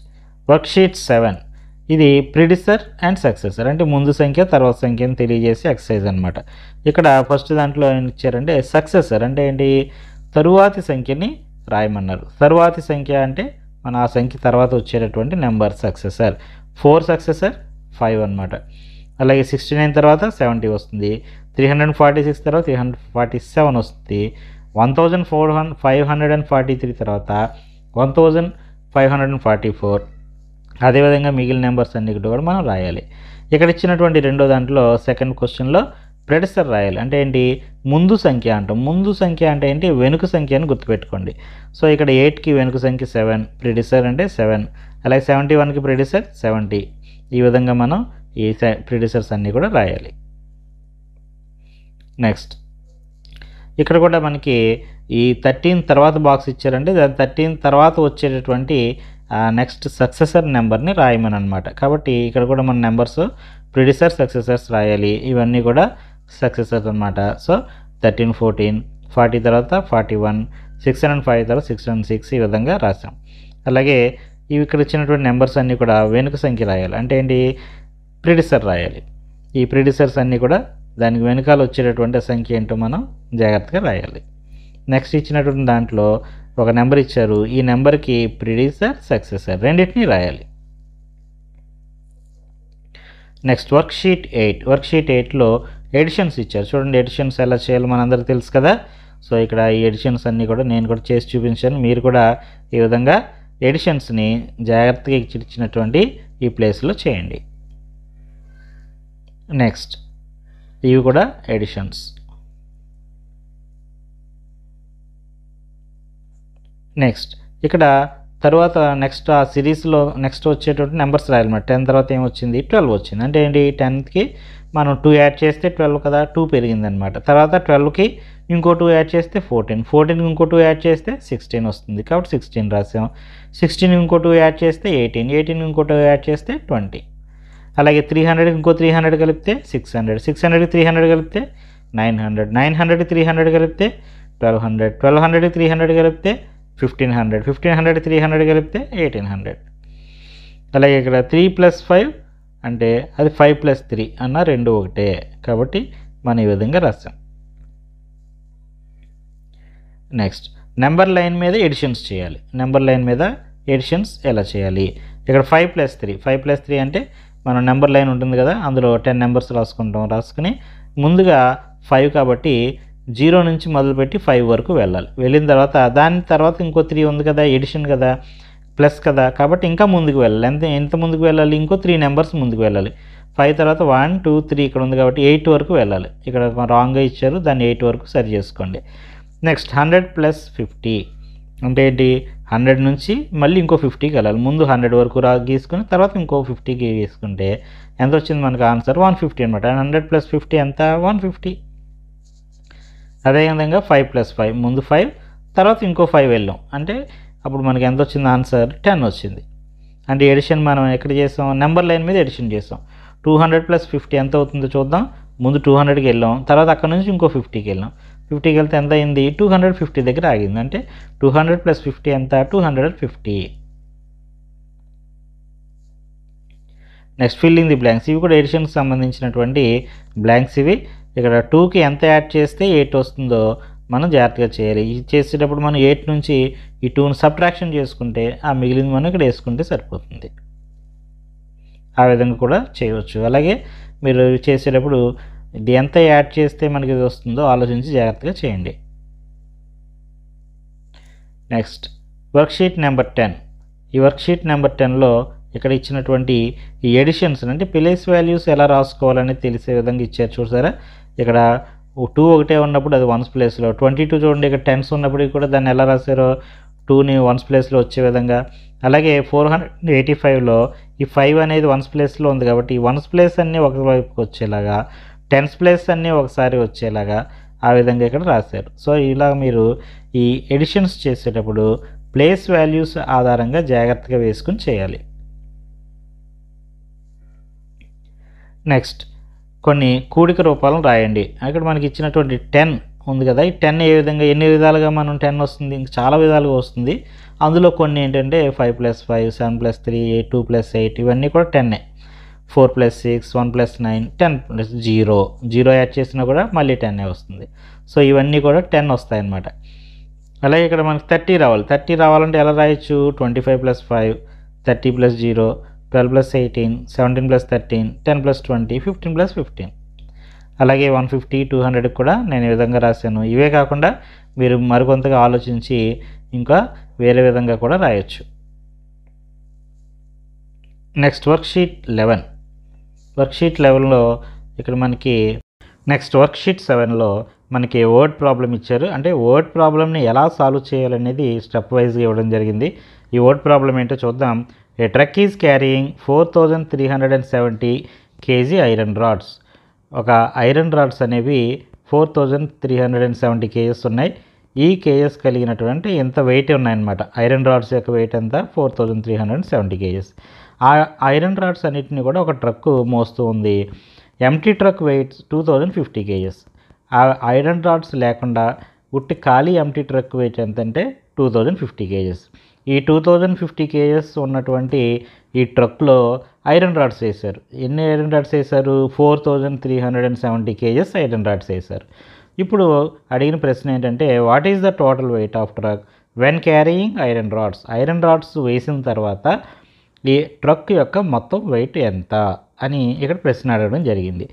వర్క్షీట్ 7 ఇది ప్రిడిసర్ అండ్ సక్సెసర్ అంటే ముందు సంఖ్య తర్వాత సంఖ్యను తెలియజేసే ఎక్సర్సైజ్ అనమాట. ఇక్కడ ఫస్ట్ దాంట్లో ఏం ఇచ్చారంటే సక్సెసర్ అంటే ఏంటి, తరువాతి సంఖ్యని రాయమన్నారు. తరువాతి సంఖ్య అంటే మన ఆ సంఖ్య తర్వాత వచ్చేటటువంటి నెంబర్ సక్సెసర్. 4 సక్సెసర్ 5 అనమాట. అలాగే 69 తర్వాత 70 వస్తుంది. 346 తర్వాత 347 వస్తుంది. 1543 తర్వాత 1544. అదేవిధంగా మిగిలిన నెంబర్స్ అన్ని కూడా మనం రాయాలి. ఇక్కడ ఇచ్చినటువంటి రెండో దాంట్లో సెకండ్ క్వశ్చన్లో ప్రెడిసర్ రాయాలి. అంటే ఏంటి, ముందు సంఖ్య అంటాం. ముందు సంఖ్య అంటే ఏంటి, వెనుక సంఖ్య అని గుర్తుపెట్టుకోండి. సో ఇక్కడ 8కి వెనుక సంఖ్య 7, ప్రెడిసర్ అంటే 7. అలాగే 71కి ప్రెడిసర్ 70. ఈ విధంగా మనం ఈ ప్రెడిసర్స్ అన్నీ కూడా రాయాలి. నెక్స్ట్ ఇక్కడ కూడా మనకి ఈ 13 తర్వాత బాక్స్ ఇచ్చారంటే దాని 13 తర్వాత వచ్చేటటువంటి నెక్స్ట్ సక్సెసర్ నెంబర్ని రాయమని అనమాట. కాబట్టి ఇక్కడ కూడా మన నెంబర్స్ ప్రిడిసర్ సక్సెసర్స్ రాయాలి. ఇవన్నీ కూడా సక్సెసర్స్ అనమాట. సో 13, 14, 40 తర్వాత 41, 605 తర్వాత 606 ఈ విధంగా రాసాం. అలాగే ఇవి ఇక్కడ ఇచ్చినటువంటి నెంబర్స్ అన్నీ కూడా వెనుక సంఖ్య రాయాలి. అంటే ఏంటి, ప్రిడిసర్ రాయాలి. ఈ ప్రిడిసర్స్ అన్నీ కూడా దానికి వెనకాల వచ్చేటటువంటి సంఖ్య ఏంటో మనం జాగ్రత్తగా రాయాలి. నెక్స్ట్ ఇచ్చినటువంటి దాంట్లో ఒక నెంబర్ ఇచ్చారు. ఈ నెంబర్కి ప్రిడిసర్ సక్సెసర్ రెండింటినీ రాయాలి. Next worksheet 8. వర్క్షీట్ 8లో ఎడిషన్స్ ఇచ్చారు. చూడండి ఎడిషన్స్ ఎలా చేయాలో మనందరికీ తెలుసు కదా. సో ఇక్కడ ఈ ఎడిషన్స్ అన్నీ కూడా నేను కూడా చేసి చూపించాను. మీరు కూడా ఈ విధంగా ఎడిషన్స్ని జాగ్రత్తగా ఇచ్చినటువంటి ఈ ప్లేస్లో చేయండి. నెక్స్ట్ ఇవి కూడా ఎడిషన్స్. నెక్స్ట్ ఇక్కడ తర్వాత నెక్స్ట్ ఆ సిరీస్లో నెక్స్ట్ వచ్చేటువంటి నెంబర్స్ రాయాలన్నమాట. 10 తర్వాత ఏమొచ్చింది, 12 వచ్చింది. అంటే ఏంటి, 10కి మనం 2 యాడ్ చేస్తే 12 కదా, 2 పెరిగిందనమాట. తర్వాత 12కి ఇంకో 2 యాడ్ చేస్తే 14, 14కి ఇంకో 2 యాడ్ చేస్తే 16 వస్తుంది కాబట్టి 16 రాసాం. 16 ఇంకో 2 యాడ్ చేస్తే 18, 18 ఇంకో 2 యాడ్ చేస్తే 20. అలాగే 300కి ఇంకో 300 కలిపితే 600, 600కి 300 కలిపితే 900, 900కి 300 కలిపితే 1200, 1200కి 300 కలిపితే 1500, 1500కి 300 కలిపితే 1800. అలాగే ఇక్కడ 3 + 5 అంటే అది 5 + 3 అన్న రెండు ఒకటే, కాబట్టి మనం ఈ విధంగా రాస్తాం. నెక్స్ట్ నెంబర్ లైన్ మీద ఎడిషన్స్ చేయాలి. నెంబర్ లైన్ మీద ఎడిషన్స్ ఎలా చేయాలి? ఇక్కడ 5 + 3 5 + 3 అంటే మనం నెంబర్ లైన్ ఉంటుంది కదా, అందులో 10 నెంబర్స్ రాసుకుంటాం. రాసుకుని ముందుగా 5 కాబట్టి 0 నుంచి మొదలుపెట్టి 5 వరకు వెళ్ళాలి. వెళ్ళిన తర్వాత దాని తర్వాత ఇంకో 3 ఉంది కదా, ఎడిషన్ కదా, ప్లస్ కదా, కాబట్టి ఇంకా ముందుకు వెళ్ళాలి. ఎంత ముందుకు వెళ్ళాలి? ఇంకో 3 నెంబర్స్ ముందుకు వెళ్ళాలి. 5 తర్వాత 1 2 3 ఇక్కడ ఉంది కాబట్టి 8 వరకు వెళ్ళాలి. ఇక్కడ రాంగ్గా ఇచ్చారు, దాన్ని 8 వరకు సరి చేసుకోండి. నెక్స్ట్ 100 + 50 అంటే ఏంటి? 100 నుంచి మళ్ళీ ఇంకో 50కి వెళ్ళాలి. ముందు 100 వరకు గీసుకుని తర్వాత ఇంకో 50కి గీసుకుంటే ఎంత వచ్చింది మనకు ఆన్సర్? 150 అనమాట. 100 + 50 ఎంత? 150. అదేవిధంగా 5 + 5 ముందు 5 తర్వాత ఇంకో 5 వెళ్ళాం అంటే అప్పుడు మనకి ఎంత వచ్చింది? ఆన్సర్ 10 వచ్చింది. అంటే ఎడిషన్ మనం ఎక్కడ చేసాం? నెంబర్ లైన్ మీద ఎడిషన్ చేసాం. 200 + 50 ఎంత అవుతుందో చూద్దాం. ముందు 200కి వెళ్ళాం, తర్వాత అక్కడ నుంచి ఇంకో 50కి వెళ్ళాం. 50కి వెళ్తే ఎంత అయింది? 250 దగ్గర ఆగింది. అంటే 200 + 50 ఎంత? 250. Next filling the blanks. ఇవి కూడా ఎడిషన్కి సంబంధించినటువంటి బ్లాంక్స్ ఇవి. ఇక్కడ 2కి ఎంత యాడ్ చేస్తే 8 వస్తుందో మనం జాగ్రత్తగా చేయాలి. ఇది చేసేటప్పుడు మనం 8 నుంచి ఈ 2ని సబ్ట్రాక్షన్ చేసుకుంటే ఆ మిగిలింది మనం ఇక్కడ వేసుకుంటే సరిపోతుంది. ఆ విధంగా కూడా చేయవచ్చు. అలాగే మీరు చేసేటప్పుడు ఇది ఎంత యాడ్ చేస్తే మనకి ఇది వస్తుందో ఆలోచించి జాగ్రత్తగా చేయండి. Next worksheet number 10. ఈ వర్క్షీట్ నెంబర్ 10లో ఇక్కడ ఇచ్చినటువంటి ఈ ఎడిషన్స్ అంటే ప్లేస్ వాల్యూస్ ఎలా రాసుకోవాలని తెలిసే విధంగా ఇచ్చారు. చూసారా, ఇక్కడ 2 ఒకటే ఉన్నప్పుడు అది 1's ప్లేస్లో, 22 చూడండి ఇక్కడ 10s ఉన్నప్పటికీ కూడా దాన్ని ఎలా రాశారో 2ని 1's ప్లేస్లో వచ్చే విధంగా. అలాగే 485లో ఈ 5 అనేది 1's ప్లేస్లో ఉంది కాబట్టి ఈ 1's ప్లేస్ అన్నీ ఒకవైపుకి వచ్చేలాగా, 10's ప్లేస్ అన్నీ ఒకసారి వచ్చేలాగా ఆ విధంగా ఇక్కడ రాశారు. సో ఇలా మీరు ఈ ఎడిషన్స్ చేసేటప్పుడు ప్లేస్ వాల్యూస్ ఆధారంగా జాగ్రత్తగా వేసుకుని చేయాలి. నెక్స్ట్ కొన్ని కూడిక రూపాలను రాయండి. అక్కడ మనకి ఇచ్చినటువంటి 10 ఉంది కదా, ఈ 10 ఏ విధంగా ఎన్ని విధాలుగా మనం 10 వస్తుంది? ఇంకా చాలా విధాలుగా వస్తుంది. అందులో కొన్ని ఏంటంటే 5 + 5 7 + 3 8 2 + 8 ఇవన్నీ కూడా 10. 4 + 6 1 + 9 10 + 0 యాడ్ చేసినా కూడా మళ్ళీ 10 వస్తుంది. సో ఇవన్నీ కూడా 10 వస్తాయన్నమాట. అలాగే ఇక్కడ మనకి 30 రావాలి. 30 రావాలంటే ఎలా రాయొచ్చు? 25 + 5 30 + 0 12 + 18 17 + 13 10 + 20 15 + 15. అలాగే 150 200 కూడా నేను ఈ విధంగా రాశాను. ఇవే కాకుండా మీరు మరికొంతగా ఆలోచించి ఇంకా వేరే విధంగా కూడా రాయొచ్చు. Next worksheet 11. వర్క్షీట్ 11లో ఇక్కడ మనకి నెక్స్ట్ వర్క్షీట్ 7లో మనకి వర్డ్ ప్రాబ్లం ఇచ్చారు. అంటే వర్డ్ ప్రాబ్లమ్ని ఎలా సాల్వ్ చేయాలనేది స్టెప్ వైజ్గా ఇవ్వడం జరిగింది. ఈ వర్డ్ ప్రాబ్లం ఏంటో చూద్దాం. A truck is carrying 4370 kg iron rods. ఒక ఐరన్ రాడ్స్ అనేవి 4370 kgs ఉన్నాయి. ఈ కేజెస్ కలిగినటువంటి ఎంత వెయిట్ ఉన్నాయన్నమాట. ఐరన్ రాడ్స్ యొక్క వెయిట్ ఎంత? 4370 kgs. ఆ ఐరన్ రాడ్స్ అన్నిటిని కూడా ఒక ట్రక్ మోస్తూ ఉంది. Empty truck weight 2050 kgs. ఆ ఐరన్ రాడ్స్ లేకుండా ఉట్టి ఖాళీ ఎంటీ ట్రక్ వెయిట్ ఎంతంటే 2050 kgs. ఈ 2050 kgs ఉన్నటువంటి ఈ ట్రక్లో ఐరన్ రాడ్స్ వేశారు. ఎన్ని ఐరన్ రాడ్స్ వేశారు? 4370 kgs ఐరన్ రాడ్స్ వేశారు. ఇప్పుడు అడిగిన ప్రశ్న ఏంటంటే what is the total weight of truck when carrying iron rods. Iron rods వేసిన తర్వాత ఈ ట్రక్ యొక్క మొత్తం వెయిట్ ఎంత అని ఇక్కడ ప్రశ్న అడగడం జరిగింది.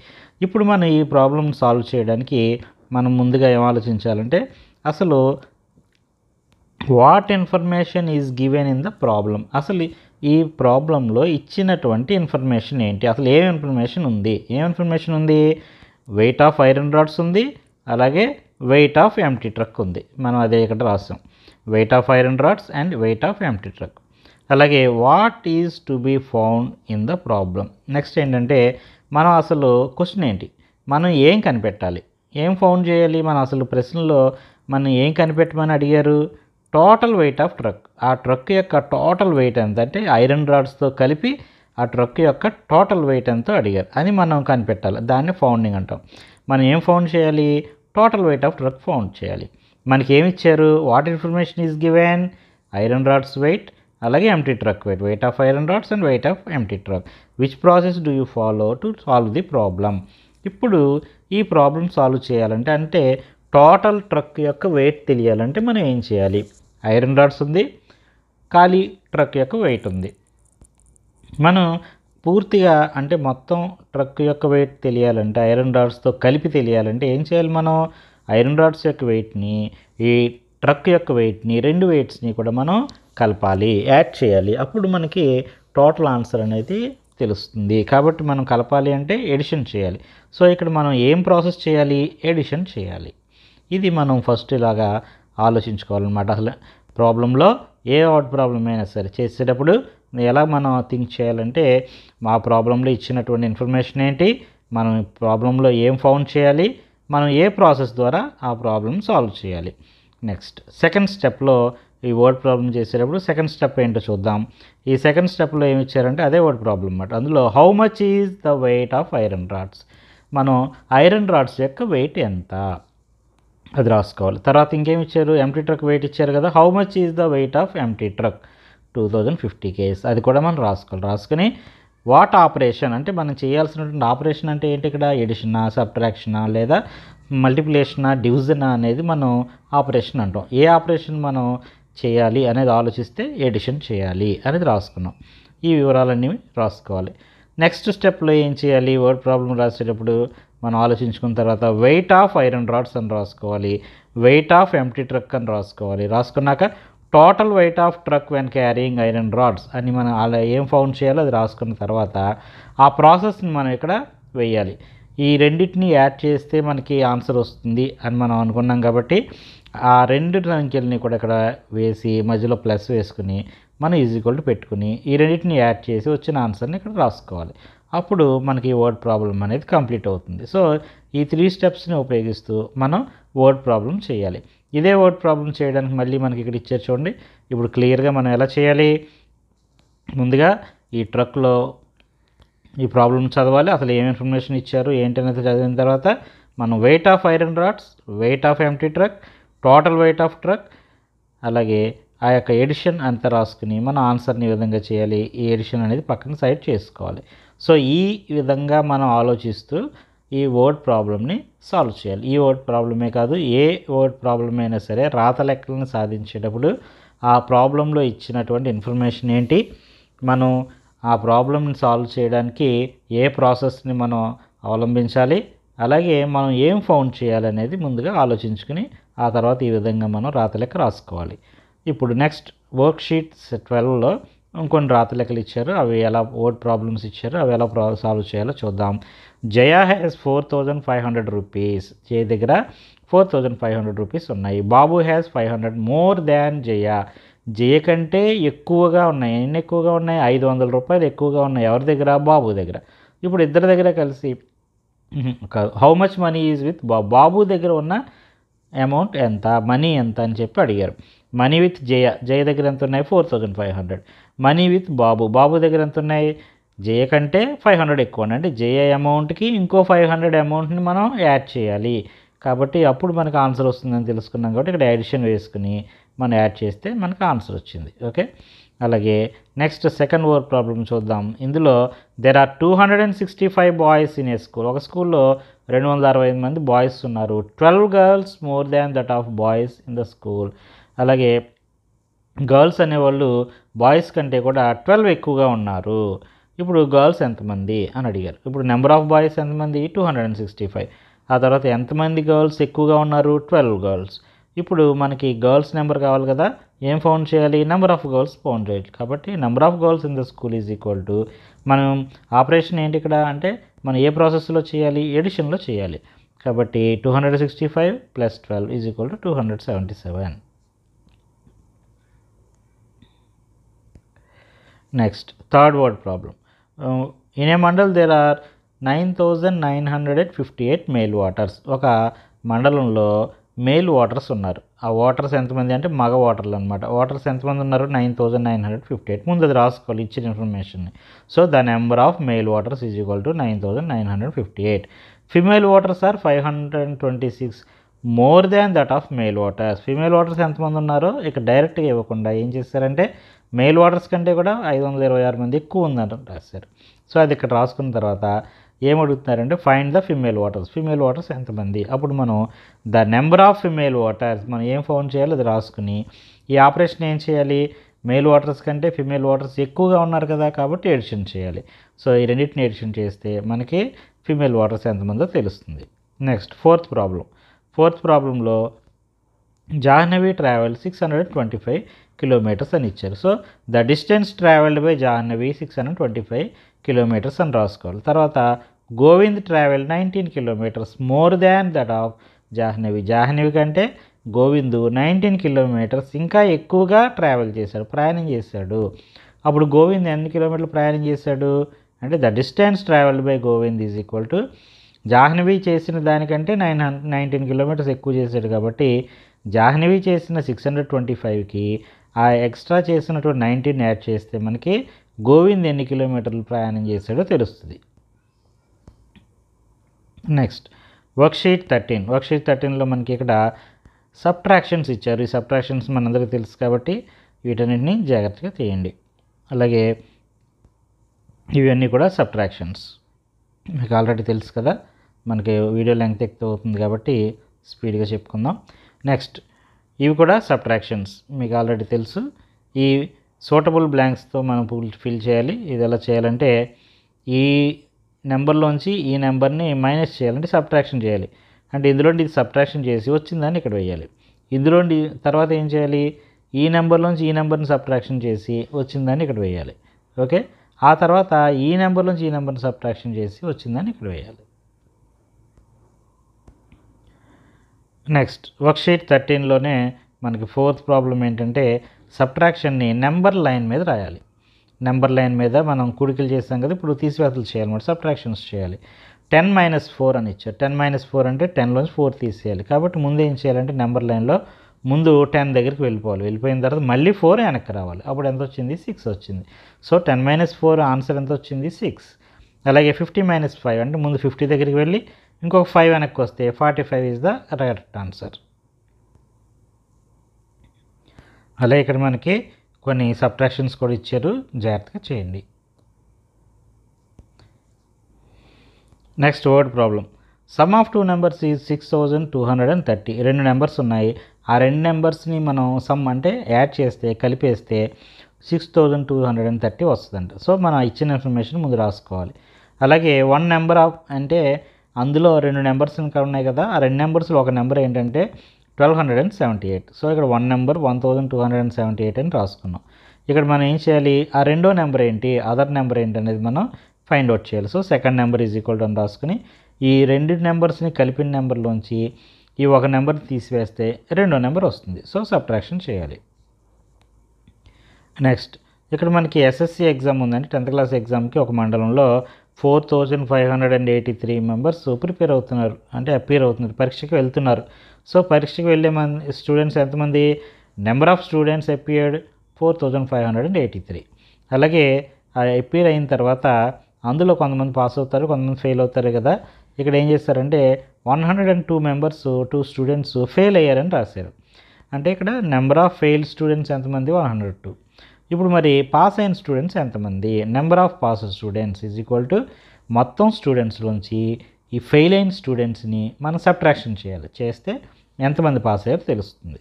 ఇప్పుడు మనం ఈ ప్రాబ్లమ్ సాల్వ్ చేయడానికి మనం ముందుగా ఏం ఆలోచించాలంటే అసలు what information is given in the problem. అసలు ఈ ప్రాబ్లంలో ఇచ్చినటువంటి ఇన్ఫర్మేషన్ ఏంటి? అసలు ఏం ఇన్ఫర్మేషన్ ఉంది? ఏం ఇన్ఫర్మేషన్ ఉంది? వెయిట్ ఆఫ్ ఐరన్ రాడ్స్ ఉంది, అలాగే వెయిట్ ఆఫ్ ఎంటీ ట్రక్ ఉంది. మనం అదే ఇక్కడ రాసాం, weight of iron rods and weight of empty truck. అలాగే what is to be found in the problem. Next ఏంటంటే మనం అసలు క్వశ్చన్ ఏంటి? మనం ఏం కనిపెట్టాలి? ఏం ఫౌండ్ చేయాలి? మన అసలు ప్రశ్నలో మనం ఏం కనిపెట్టమని అడిగారు? Total weight of truck. ఆ ట్రక్ యొక్క టోటల్ వెయిట్ ఎంత అంటే ఐరన్ రాడ్స్తో కలిపి ఆ ట్రక్ యొక్క టోటల్ వెయిట్ ఎంతో అడిగారు. అది మనం కనిపెట్టాలి. దాన్ని ఫౌండింగ్ అంటాం. మనం ఏం ఫౌండ్ చేయాలి? Total weight of truck found చేయాలి. మనకి ఏమి ఇచ్చారు? What information is given? Iron rods weight అలాగే empty truck weight of iron rods and weight of empty truck. Which process do you follow to solve the problem? ఇప్పుడు ఈ problem solve చేయాలంటే అంటే total truck యొక్క wait తెలియాలంటే మనం ఏం చేయాలి? ఐరన్ రాడ్స్ ఉంది, ఖాళీ ట్రక్ యొక్క వెయిట్ ఉంది. మనం పూర్తిగా అంటే మొత్తం ట్రక్ యొక్క వెయిట్ తెలియాలంటే ఐరన్ రాడ్స్తో కలిపి తెలియాలంటే ఏం చేయాలి? మనం ఐరన్ రాడ్స్ యొక్క వెయిట్ని ఈ ట్రక్ యొక్క వెయిట్ని రెండు వెయిట్స్ని కూడా మనం కలపాలి, యాడ్ చేయాలి. అప్పుడు మనకి టోటల్ ఆన్సర్ అనేది తెలుస్తుంది. కాబట్టి మనం కలపాలి అంటే ఎడిషన్ చేయాలి. సో ఇక్కడ మనం ఏం ప్రాసెస్ చేయాలి? ఎడిషన్ చేయాలి. ఇది మనం ఫస్ట్ ఇలాగా ఆలోచించుకోవాలన్నమాట. అసలు ప్రాబ్లంలో ఏ అవుట్ ప్రాబ్లం అయినా సరే చేసేటప్పుడు ఎలా మనం థింక్ చేయాలంటే మా ప్రాబ్లంలో ఇచ్చినటువంటి ఇన్ఫర్మేషన్ ఏంటి, మనం ప్రాబ్లంలో ఏం ఫౌండ్ చేయాలి, మనం ఏ ప్రాసెస్ ద్వారా ఆ ప్రాబ్లం సాల్వ్ చేయాలి. నెక్స్ట్ సెకండ్ స్టెప్లో ఈ వర్డ్ ప్రాబ్లం చేసేటప్పుడు సెకండ్ స్టెప్ ఏంటో చూద్దాం. ఈ సెకండ్ స్టెప్లో ఏమి ఇచ్చారంటే అదే వర్డ్ ప్రాబ్లం అన్నమాట. అందులో how much is the weight of iron rods, మనం ఐరన్ రాడ్స్ యొక్క వెయిట్ ఎంత అది రాసుకోవాలి. తర్వాత ఇంకేమి ఇచ్చారు? ఎంటీ ట్రక్ వెయిట్ ఇచ్చారు కదా, how much is the weight of empty truck 2050 kgs, అది కూడా మనం రాసుకోవాలి. రాసుకుని వాట్ ఆపరేషన్ అంటే మనం చేయాల్సినటువంటి ఆపరేషన్ అంటే ఏంటి? ఇక్కడ ఎడిషనా, సబ్ట్రాక్షనా, లేదా మల్టిప్లికేషనా, డివిజనా అనేది మనం ఆపరేషన్ అంటాం. ఏ ఆపరేషన్ మనం చేయాలి అనేది ఆలోచిస్తే ఎడిషన్ చేయాలి అనేది రాసుకున్నాం. ఈ వివరాలన్నీ రాసుకోవాలి. నెక్స్ట్ స్టెప్లో ఏం చేయాలి? వర్డ్ ప్రాబ్లం రాసేటప్పుడు మనం ఆలోచించుకున్న తర్వాత వెయిట్ ఆఫ్ ఐరన్ రాడ్స్ అని రాసుకోవాలి, వెయిట్ ఆఫ్ ఎంటీ ట్రక్ అని రాసుకోవాలి. రాసుకున్నాక total weight of truck when carrying iron rods అని మనం అలా ఏం ఫౌండ్ చేయాలో అది రాసుకున్న తర్వాత ఆ ప్రాసెస్ని మనం ఇక్కడ వేయాలి. ఈ రెండింటిని యాడ్ చేస్తే మనకి ఆన్సర్ వస్తుంది అని మనం అనుకున్నాం. కాబట్టి ఆ రెండు సంఖ్యలని కూడా ఇక్కడ వేసి మధ్యలో ప్లస్ వేసుకుని మనం ఈక్వల్ టు పెట్టుకుని ఈ రెండింటిని యాడ్ చేసి వచ్చిన ఆన్సర్ని ఇక్కడ రాసుకోవాలి. అప్పుడు మనకి వర్డ్ ప్రాబ్లం అనేది కంప్లీట్ అవుతుంది. సో ఈ 3 స్టెప్స్ని ఉపయోగిస్తూ మనం వర్డ్ ప్రాబ్లం చేయాలి. ఇదే వర్డ్ ప్రాబ్లం చేయడానికి మళ్ళీ మనకి ఇక్కడ ఇచ్చారు చూడండి. ఇప్పుడు క్లియర్గా మనం ఎలా చేయాలి? ముందుగా ఈ ట్రక్లో ఈ ప్రాబ్లం చదవాలి, అసలు ఏం ఇన్ఫర్మేషన్ ఇచ్చారు ఏంటి అనేది చదివిన తర్వాత మనం wait of iron rods, wait of empty truck, total weight of truck, అలాగే ఆ యొక్క ఎడిషన్ అంతా రాసుకుని మన ఆన్సర్ని ఈ విధంగా చేయాలి. ఈ ఎడిషన్ అనేది పక్కన సైడ్ చేసుకోవాలి. సో ఈ విధంగా మనం ఆలోచిస్తూ ఈ వర్డ్ ప్రాబ్లమ్ని సాల్వ్ చేయాలి. ఈ వర్డ్ ప్రాబ్లమే కాదు, ఏ వర్డ్ ప్రాబ్లం అయినా సరే రాత లెక్కలను సాధించేటప్పుడు ఆ ప్రాబ్లంలో ఇచ్చినటువంటి ఇన్ఫర్మేషన్ ఏంటి, మనం ఆ ప్రాబ్లమ్ని సాల్వ్ చేయడానికి ఏ ప్రాసెస్ని మనం అవలంబించాలి, అలాగే మనం ఏం ఫౌండ్ చేయాలనేది ముందుగా ఆలోచించుకుని ఆ తర్వాత ఈ విధంగా మనం రాత లెక్క రాసుకోవాలి. ఇప్పుడు నెక్స్ట్ వర్క్ షీట్ 12లో ఇంకొన్ని రాత లెక్కలు ఇచ్చారు, అవి ఎలా వర్డ్ ప్రాబ్లమ్స్ ఇచ్చారు, అవి ఎలా సాల్వ్ చేయాలో చూద్దాం. జయ హ్యాస్ 4500 రూపీస్, జయ దగ్గర 4500 రూపీస్ ఉన్నాయి. బాబు హ్యాస్ 500 మోర్ దాన్ జయ, జయ కంటే ఎక్కువగా ఉన్నాయి. ఎన్ని ఎక్కువగా ఉన్నాయి? 500 రూపాయలు ఎక్కువగా ఉన్నాయి. ఎవరి దగ్గర? బాబు దగ్గర. ఇప్పుడు ఇద్దరి దగ్గర కలిసి how much money is with Babu, Babu దగ్గర ఉన్న అమౌంట్ ఎంత, మనీ ఎంత అని చెప్పి అడిగారు. మనీ విత్ జయ, జయ దగ్గర ఎంత ఉన్నాయి? 4500. మనీ విత్ బాబు, బాబు దగ్గర ఎంత ఉన్నాయి? జయ కంటే 500 ఎక్కువ ఉన్నాయి. అంటే జయ అమౌంట్కి ఇంకో 500 అమౌంట్ని మనం యాడ్ చేయాలి. కాబట్టి అప్పుడు మనకు ఆన్సర్ వస్తుందని తెలుసుకున్నాం. కాబట్టి ఇక్కడ ఎడిషన్ వేసుకుని మనం యాడ్ చేస్తే మనకు ఆన్సర్ వచ్చింది. ఓకే, అలాగే నెక్స్ట్ సెకండ్ వర్డ్ ప్రాబ్లం చూద్దాం. ఇందులో there are 265 boys in a school, ఒక స్కూల్లో 265 మంది బాయ్స్ ఉన్నారు. 12 girls more than that of boys in the school, అలాగే గర్ల్స్ అనేవాళ్ళు బాయ్స్ కంటే కూడా 12 ఎక్కువగా ఉన్నారు. ఇప్పుడు గర్ల్స్ ఎంతమంది అని అడిగారు. ఇప్పుడు నెంబర్ ఆఫ్ బాయ్స్ ఎంతమంది? 265. ఆ తర్వాత ఎంతమంది గర్ల్స్ ఎక్కువగా ఉన్నారు? 12 గర్ల్స్. ఇప్పుడు మనకి గర్ల్స్ నెంబర్ కావాలి కదా, ఏం ఫౌండ్ చేయాలి? నెంబర్ ఆఫ్ గర్ల్స్ ఫౌండ్ చేయాలి. కాబట్టి number of girls in the school is equal to, మనం ఆపరేషన్ ఏంటి ఇక్కడ అంటే మనం ఏ ప్రాసెస్లో చేయాలి? ఎడిషన్లో చేయాలి. కాబట్టి 265 + 12 is equal to 277. Next third word problem. In a mandal there are 9958 male voters, ఒక మండలంలో మేల్ వాటర్స్ ఉన్నారు. ఆ వాటర్స్ ఎంతమంది అంటే మగ వాటర్లు అనమాట. వాటర్స్ ఎంతమంది ఉన్నారు? 9958. ముందు అది రాసుకోవాలి ఇచ్చిన ఇన్ఫర్మేషన్ని. So the number of male voters is equal to 9958. Female voters are 526. More than that of male voters. Female voters ఎంతమంది ఉన్నారో ఇక్కడ డైరెక్ట్గా ఇవ్వకుండా ఏం చేస్తారంటే మేల్ ఓటర్స్ కంటే కూడా 526 మంది ఎక్కువ ఉందని రాశారు. సో అది ఇక్కడ రాసుకున్న తర్వాత ఏమడుగుతున్నారంటే find the female voters. Female voters ఎంతమంది? అప్పుడు మనం the number of female voters మనం ఏం ఫౌండ్ చేయాలో అది రాసుకుని ఈ ఆపరేషన్ ఏం చేయాలి, మేల్ ఓటర్స్ కంటే ఫిమేల్ ఓటర్స్ ఎక్కువగా ఉన్నారు కదా కాబట్టి ఎడిషన్ చేయాలి. సో ఈ రెండింటిని ఎడిషన్ చేస్తే మనకి ఫిమేల్ ఓటర్స్ ఎంతమందో తెలుస్తుంది. నెక్స్ట్ ఫోర్త్ ప్రాబ్లంలో జాహ్నవి ట్రావెల్ 625 కిలోమీటర్స్ అని ఇచ్చారు. So the distance travelled by Jahnavi 625 kilometres అని రాసుకోవాలి. తర్వాత Govind travel 19 kilometres more than that of Jahnavi. Jahnavi కంటే గోవింద్ 19 కిలోమీటర్స్ ఇంకా ఎక్కువగా ప్రయాణం చేశాడు. అప్పుడు గోవింద్ ఎన్ని కిలోమీటర్లు ప్రయాణం చేశాడు అంటే the distance travelled by Govind is equal to Jahnavi చేసిన దానికంటే 19 కిలోమీటర్స్ ఎక్కువ చేశాడు కాబట్టి జాహ్నవి చేసిన 625కి ఆ ఎక్స్ట్రా చేసినటువంటి 19 యాడ్ చేస్తే మనకి గోవింద్ ఎన్ని కిలోమీటర్లు ప్రయాణం చేశాడో తెలుస్తుంది. నెక్స్ట్ వర్క్షీట్ 13లో మనకి ఇక్కడ సబ్ట్రాక్షన్స్ ఇచ్చారు. ఈ సబ్ట్రాక్షన్స్ మనందరికీ తెలుసు కాబట్టి వీటన్నిటిని జాగ్రత్తగా తీయండి. అలాగే ఇవన్నీ కూడా సబ్ట్రాక్షన్స్ మీకు ఆల్రెడీ తెలుసు కదా, మనకి వీడియో లెంగ్త్ ఎక్కువ అవుతుంది కాబట్టి స్పీడ్గా చెప్పుకుందాం. నెక్స్ట్ ఇవి కూడా సబ్ట్రాక్షన్స్ మీకు ఆల్రెడీ తెలుసు. ఈ సూటబుల్ బ్లాంక్స్తో మనం ఫిల్ చేయాలి. ఇది ఎలా చేయాలంటే ఈ నెంబర్లోంచి ఈ నెంబర్ని మైనస్ చేయాలంటే సబ్ట్రాక్షన్ చేయాలి. అంటే ఇందులోండి ఇది సబ్ట్రాక్షన్ చేసి వచ్చిందని ఇక్కడ వేయాలి. ఇందులోండి తర్వాత ఏం చేయాలి, ఈ నెంబర్లోంచి ఈ నెంబర్ని సబ్ట్రాక్షన్ చేసి వచ్చిందని ఇక్కడ వేయాలి. ఓకే, ఆ తర్వాత ఈ నెంబర్లోంచి ఈ నెంబర్ని సబ్ట్రాక్షన్ చేసి వచ్చిందని ఇక్కడ వేయాలి. నెక్స్ట్ వర్క్షీట్ 13లోనే మనకి ఫోర్త్ ప్రాబ్లం ఏంటంటే సబ్ట్రాక్షన్ని నెంబర్ లైన్ మీద రాయాలి. నెంబర్ లైన్ మీద మనం కూడికలు చేస్తాం కదా, ఇప్పుడు తీసివేతలు చేయాలన్నమాట, సబ్ట్రాక్షన్స్ చేయాలి. 10 - 4 అని ఇచ్చారు. 10 - 4 అంటే 10లోంచి 4 తీసేయాలి. కాబట్టి ముందు ఏం చేయాలంటే నెంబర్ లైన్లో ముందు 10 దగ్గరికి వెళ్ళిపోయిన తర్వాత మళ్ళీ 4 వెనక్కి రావాలి. అప్పుడు ఎంత వచ్చింది, 6 వచ్చింది. సో 10 - 4 ఆన్సర్ ఎంత వచ్చింది, 6. అలాగే 50 - 5 అంటే ముందు 50 దగ్గరికి వెళ్ళి ఇంకొక 5 వెనక్కి వస్తే 45 ఈజ్ ద రైట్ ఆన్సర్. అలాగే ఇక్కడ మనకి కొన్ని సబ్ట్రాక్షన్స్ కూడా ఇచ్చారు, జాగ్రత్తగా చేయండి. Next word problem. Some of 2 numbers is 6230. 2 numbers ఉన్నాయి. ఆ 2 నెంబర్స్ని మనం సమ్ అంటే యాడ్ చేస్తే కలిపేస్తే 6230 వస్తుందంట. సో మనం ఇచ్చిన ఇన్ఫర్మేషన్ ముందు రాసుకోవాలి. అలాగే 1 నెంబర్ ఆఫ్ అంటే అందులో 2 నెంబర్స్ ఉన్నాయి కదా, ఆ 2 నెంబర్స్లో ఒక నెంబర్ ఏంటంటే 1278. సో ఇక్కడ 1 నెంబర్ 1278 అని రాసుకున్నాం. ఇక్కడ మనం ఏం చేయాలి, ఆ రెండో నెంబర్ ఏంటి, అదర్ నెంబర్ ఏంటి అనేది మనం ఫైండ్ అవుట్ చేయాలి. So second number is equal to అని రాసుకుని ఈ 2 నెంబర్స్ని కలిపిన నెంబర్లోంచి ఈ ఒక నెంబర్ తీసివేస్తే రెండో నెంబర్ వస్తుంది. సో సబ్ట్రాక్షన్ చేయాలి. నెక్స్ట్ ఇక్కడ మనకి ఎస్ఎస్సి ఎగ్జామ్ ఉందండి. 10th క్లాస్ ఎగ్జామ్కి ఒక మండలంలో 4583 మెంబర్స్ ప్రిపేర్ అవుతున్నారు, అంటే అపీర్ అవుతున్నారు, పరీక్షకి వెళ్తున్నారు. సో పరీక్షకి వెళ్ళే స్టూడెంట్స్ ఎంతమంది, నెంబర్ ఆఫ్ స్టూడెంట్స్ అపియర్డ్ 4583. అలాగే అపీర్ అయిన తర్వాత అందులో కొంతమంది పాస్ అవుతారు, కొంతమంది ఫెయిల్ అవుతారు కదా. ఇక్కడ ఏం చేస్తారంటే 102 మెంబర్స్ 2 స్టూడెంట్స్ ఫెయిల్ అయ్యారని రాశారు. అంటే ఇక్కడ నెంబర్ ఆఫ్ ఫెయిల్ స్టూడెంట్స్ ఎంతమంది, 102. ఇప్పుడు మరి పాస్ అయిన స్టూడెంట్స్ ఎంతమంది, number of pass students is equal to మొత్తం స్టూడెంట్స్లోంచి ఈ ఫెయిల్ అయిన స్టూడెంట్స్ని మనం సబ్ట్రాక్షన్ చేయాలి. చేస్తే ఎంతమంది పాస్ అయ్యారో తెలుస్తుంది.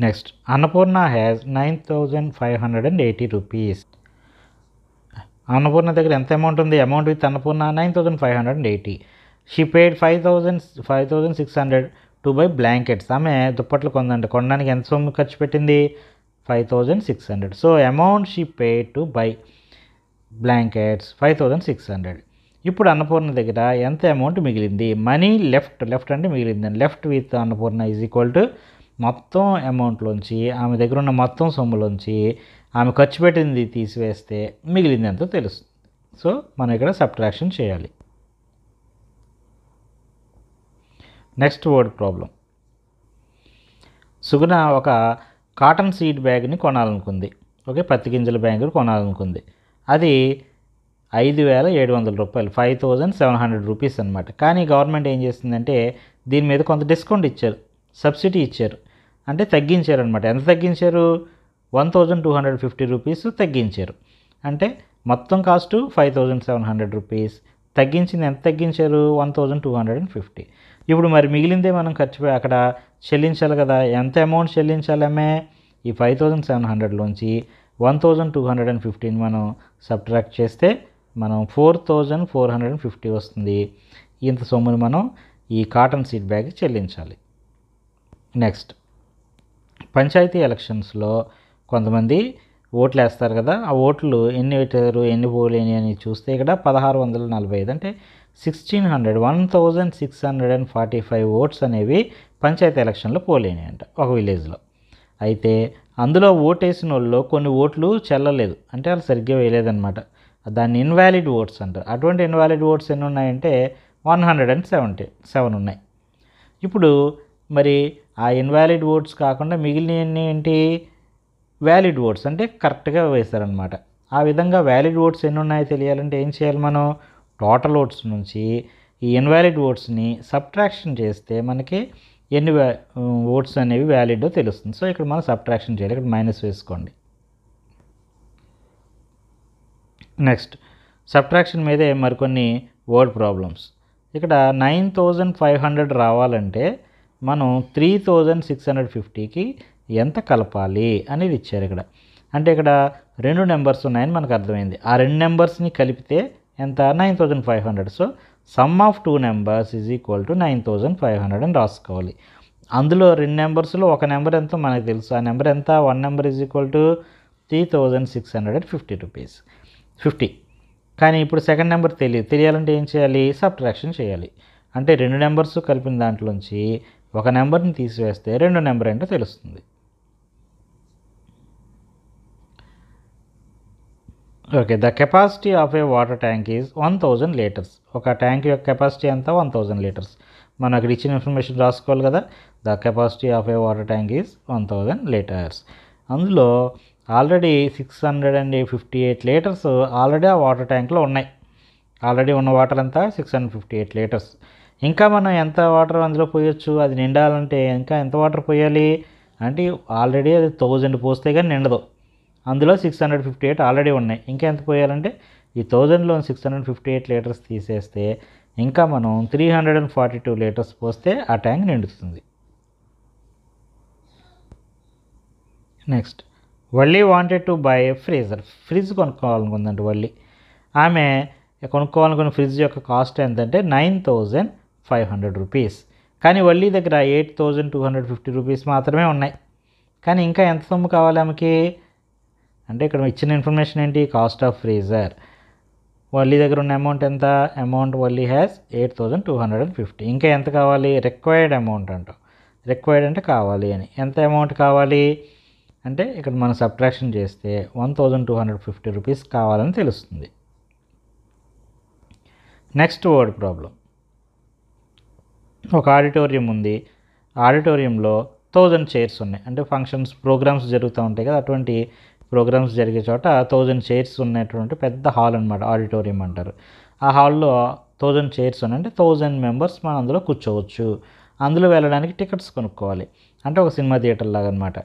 Next Annapurna has 9580 rupees. Annapurna దగ్గర ఎంత అమౌంట్ ఉంది, amount with Annapurna 9580. She paid 5600 to buy blankets. ఆమె దుప్పట్లు కొనడానికి ఎంత సొమ్ము ఖర్చు పెట్టింది, 5600. So amount she paid to buy blankets 5600. ఇప్పుడు అన్నపూర్ణ దగ్గర ఎంత అమౌంట్ మిగిలింది, మనీ లెఫ్ట్ అంటే మిగిలిందని, left with Annapurna is equal to మొత్తం అమౌంట్లోంచి ఆమె దగ్గర ఉన్న మొత్తం సొమ్ములోంచి ఆమె ఖర్చు పెట్టింది తీసివేస్తే మిగిలింది ఎంతో తెలుస్తుంది. సో మనం ఇక్కడ సబ్ట్రాక్షన్ చేయాలి. Next word problem. సుగుణ ఒక కాటన్ సీడ్ బ్యాగ్ని కొనాలనుకుంది. ఓకే, పత్తి గింజల బ్యాగ్ కొనాలనుకుంది. అది 5,700 రూపాయలు, 5,700 రూపీస్ అనమాట. కానీ గవర్నమెంట్ ఏం చేసిందంటే దీని మీద కొంత డిస్కౌంట్ ఇచ్చారు, సబ్సిడీ ఇచ్చారు, అంటే తగ్గించారు అనమాట. ఎంత తగ్గించారు? 1,250 రూపీస్ తగ్గించారు. అంటే మొత్తం కాస్ట్ 5,700 రూపీస్, తగ్గించింది ఎంత తగ్గించారు? 1,250. ఇప్పుడు మరి మిగిలిందే మనం అక్కడ చెల్లించాలి కదా. ఎంత అమౌంట్ చెల్లించాలమే? ఈ 5,700లోంచి 1,250 మనం సబ్ట్రాక్ట్ చేస్తే మనం 4,450 వస్తుంది. ఇంత సొమ్ముని మనం ఈ కాటన్ సీడ్ బ్యాగ్ చెల్లించాలి. నెక్స్ట్, పంచాయతీ ఎలక్షన్స్లో కొంతమంది ఓట్లు వేస్తారు కదా. ఆ ఓట్లు ఎన్ని పెట్టారు, ఎన్ని పోలేని అని చూస్తే ఇక్కడ 1,645 అంటే 1,645 ఓట్స్ అనేవి పంచాయతీ ఎలక్షన్లో పోలేని అంట ఒక విలేజ్లో. అయితే అందులో ఓటేసిన వాళ్ళు కొన్ని ఓట్లు చెల్లలేదు, అంటే వాళ్ళు సరిగ్గా వేయలేదన్నమాట. దాన్ని ఇన్వాలిడ్ ఓట్స్ అంటారు. అటువంటి ఇన్వాలిడ్ ఓట్స్ ఎన్ని ఉన్నాయంటే 177 ఉన్నాయి. ఇప్పుడు మరి ఆ ఇన్వాలిడ్ ఓట్స్ కాకుండా మిగిలినవన్నీ ఏంటి? వ్యాలిడ్ ఓట్స్, అంటే కరెక్ట్గా వేశారనమాట. ఆ విధంగా వ్యాలిడ్ ఓట్స్ ఎన్ని ఉన్నాయో తెలియాలంటే ఏం చేయాలి? మనం టోటల్ ఓట్స్ నుంచి ఈ ఇన్వాలిడ్ ఓట్స్ని సబ్ట్రాక్షన్ చేస్తే మనకి ఎన్ని ఓట్స్ అనేవి వ్యాలిడో తెలుస్తుంది. సో ఇక్కడ మనం సబ్ట్రాక్షన్ చేయాలి, ఇక్కడ మైనస్ వేసుకోండి. నెక్స్ట్, సబ్ట్రాక్షన్ మీదే మరికొన్ని వర్డ్ ప్రాబ్లమ్స్. ఇక్కడ 9,500 రావాలంటే మనం 3,650కి ఎంత కలపాలి అనేది ఇచ్చారు ఇక్కడ. అంటే ఇక్కడ 2 నెంబర్స్ ఉన్నాయని మనకు అర్థమైంది. ఆ 2 నెంబర్స్ని కలిపితే ఎంత? 9,500. So some of 2 numbers is equal to 9,500 అని రాసుకోవాలి. అందులో 2 నెంబర్స్లో ఒక నెంబర్ ఎంతో మనకు తెలుసు. ఆ నెంబర్ ఎంత? 1 number is equal to 3,650 rupees 50. కానీ ఇప్పుడు సెకండ్ నెంబర్ తెలియాలంటే ఏం చేయాలి? సబ్ట్రాక్షన్ చేయాలి. అంటే 2 నెంబర్స్ కలిపిన దాంట్లోంచి ఒక నెంబర్ని తీసివేస్తే 2 నెంబర్ ఏంటో తెలుస్తుంది. Okay, the capacity of A water tank is 1,000 litres. ఒక ట్యాంక్ యొక్క కెపాసిటీ ఎంత? 1,000 లీటర్స్. మనం అక్కడ ఇచ్చిన ఇన్ఫర్మేషన్ రాసుకోవాలి కదా. The capacity of A water tank is 1,000 litres. అందులో ఆల్రెడీ 658 లీటర్స్ ఆల్రెడీ ఆ వాటర్ ట్యాంక్లో ఉన్నాయి. ఆల్రెడీ ఉన్న వాటర్ అంతా 658 లీటర్స్. ఇంకా మనం ఎంత వాటర్ అందులో పోయొచ్చు? అది నిండాలంటే ఇంకా ఎంత వాటర్ పోయాలి అంటే ఆల్రెడీ అది 1000 పోస్తే కానీ నిండదు. అందులో 658 ఆల్రెడీ ఉన్నాయి. ఇంకా ఎంత పోయాలంటే ఈ 1000లో 658 లీటర్స్ తీసేస్తే ఇంకా మనం 342 లీటర్స్ పోస్తే ఆ ట్యాంక్ నిండుతుంది. Next, Valli wanted to buy a freezer. Fridge కొనుక్కోవాలనుకుందంటే వల్లి, ఆమె కొనుక్కోవాలనుకున్న ఫ్రిడ్జ్ యొక్క కాస్ట్ ఎంతంటే 9,500 రూపీస్. కానీ వల్లి దగ్గర 8,250 రూపీస్ మాత్రమే ఉన్నాయి. కానీ ఇంకా ఎంత సొమ్ము కావాలి ఆమెకి అంటే ఇక్కడ ఇచ్చిన ఇన్ఫర్మేషన్ ఏంటి? Cost of freezer. వల్లి దగ్గర ఉన్న అమౌంట్ ఎంత? Amount Valli has 8,250. ఇంకా ఎంత కావాలి? రిక్వైర్డ్ అమౌంట్ అంటాం. రిక్వైర్డ్ అంటే కావాలి అని. ఎంత అమౌంట్ కావాలి అంటే ఇక్కడ మనం సబ్ట్రాక్షన్ చేస్తే 1,250 రూపీస్ కావాలని తెలుస్తుంది. Next word problem. ఒక ఆడిటోరియం ఉంది. ఆడిటోరియంలో 1000 చైర్స్ ఉన్నాయి. అంటే ఫంక్షన్స్, ప్రోగ్రామ్స్ జరుగుతూ ఉంటాయి కదా, అటువంటి ప్రోగ్రామ్స్ జరిగే చోట 1000 చైర్స్ ఉన్నటువంటి పెద్ద హాల్ అనమాట, ఆడిటోరియం అంటారు. ఆ హాల్లో 1000 చైర్స్ ఉన్నాయి. అంటే 1000 మెంబర్స్ మనం అందులో కూర్చోవచ్చు. అందులో వెళ్ళడానికి టికెట్స్ కొనుక్కోవాలి. అంటే ఒక సినిమా థియేటర్ లాగా అనమాట.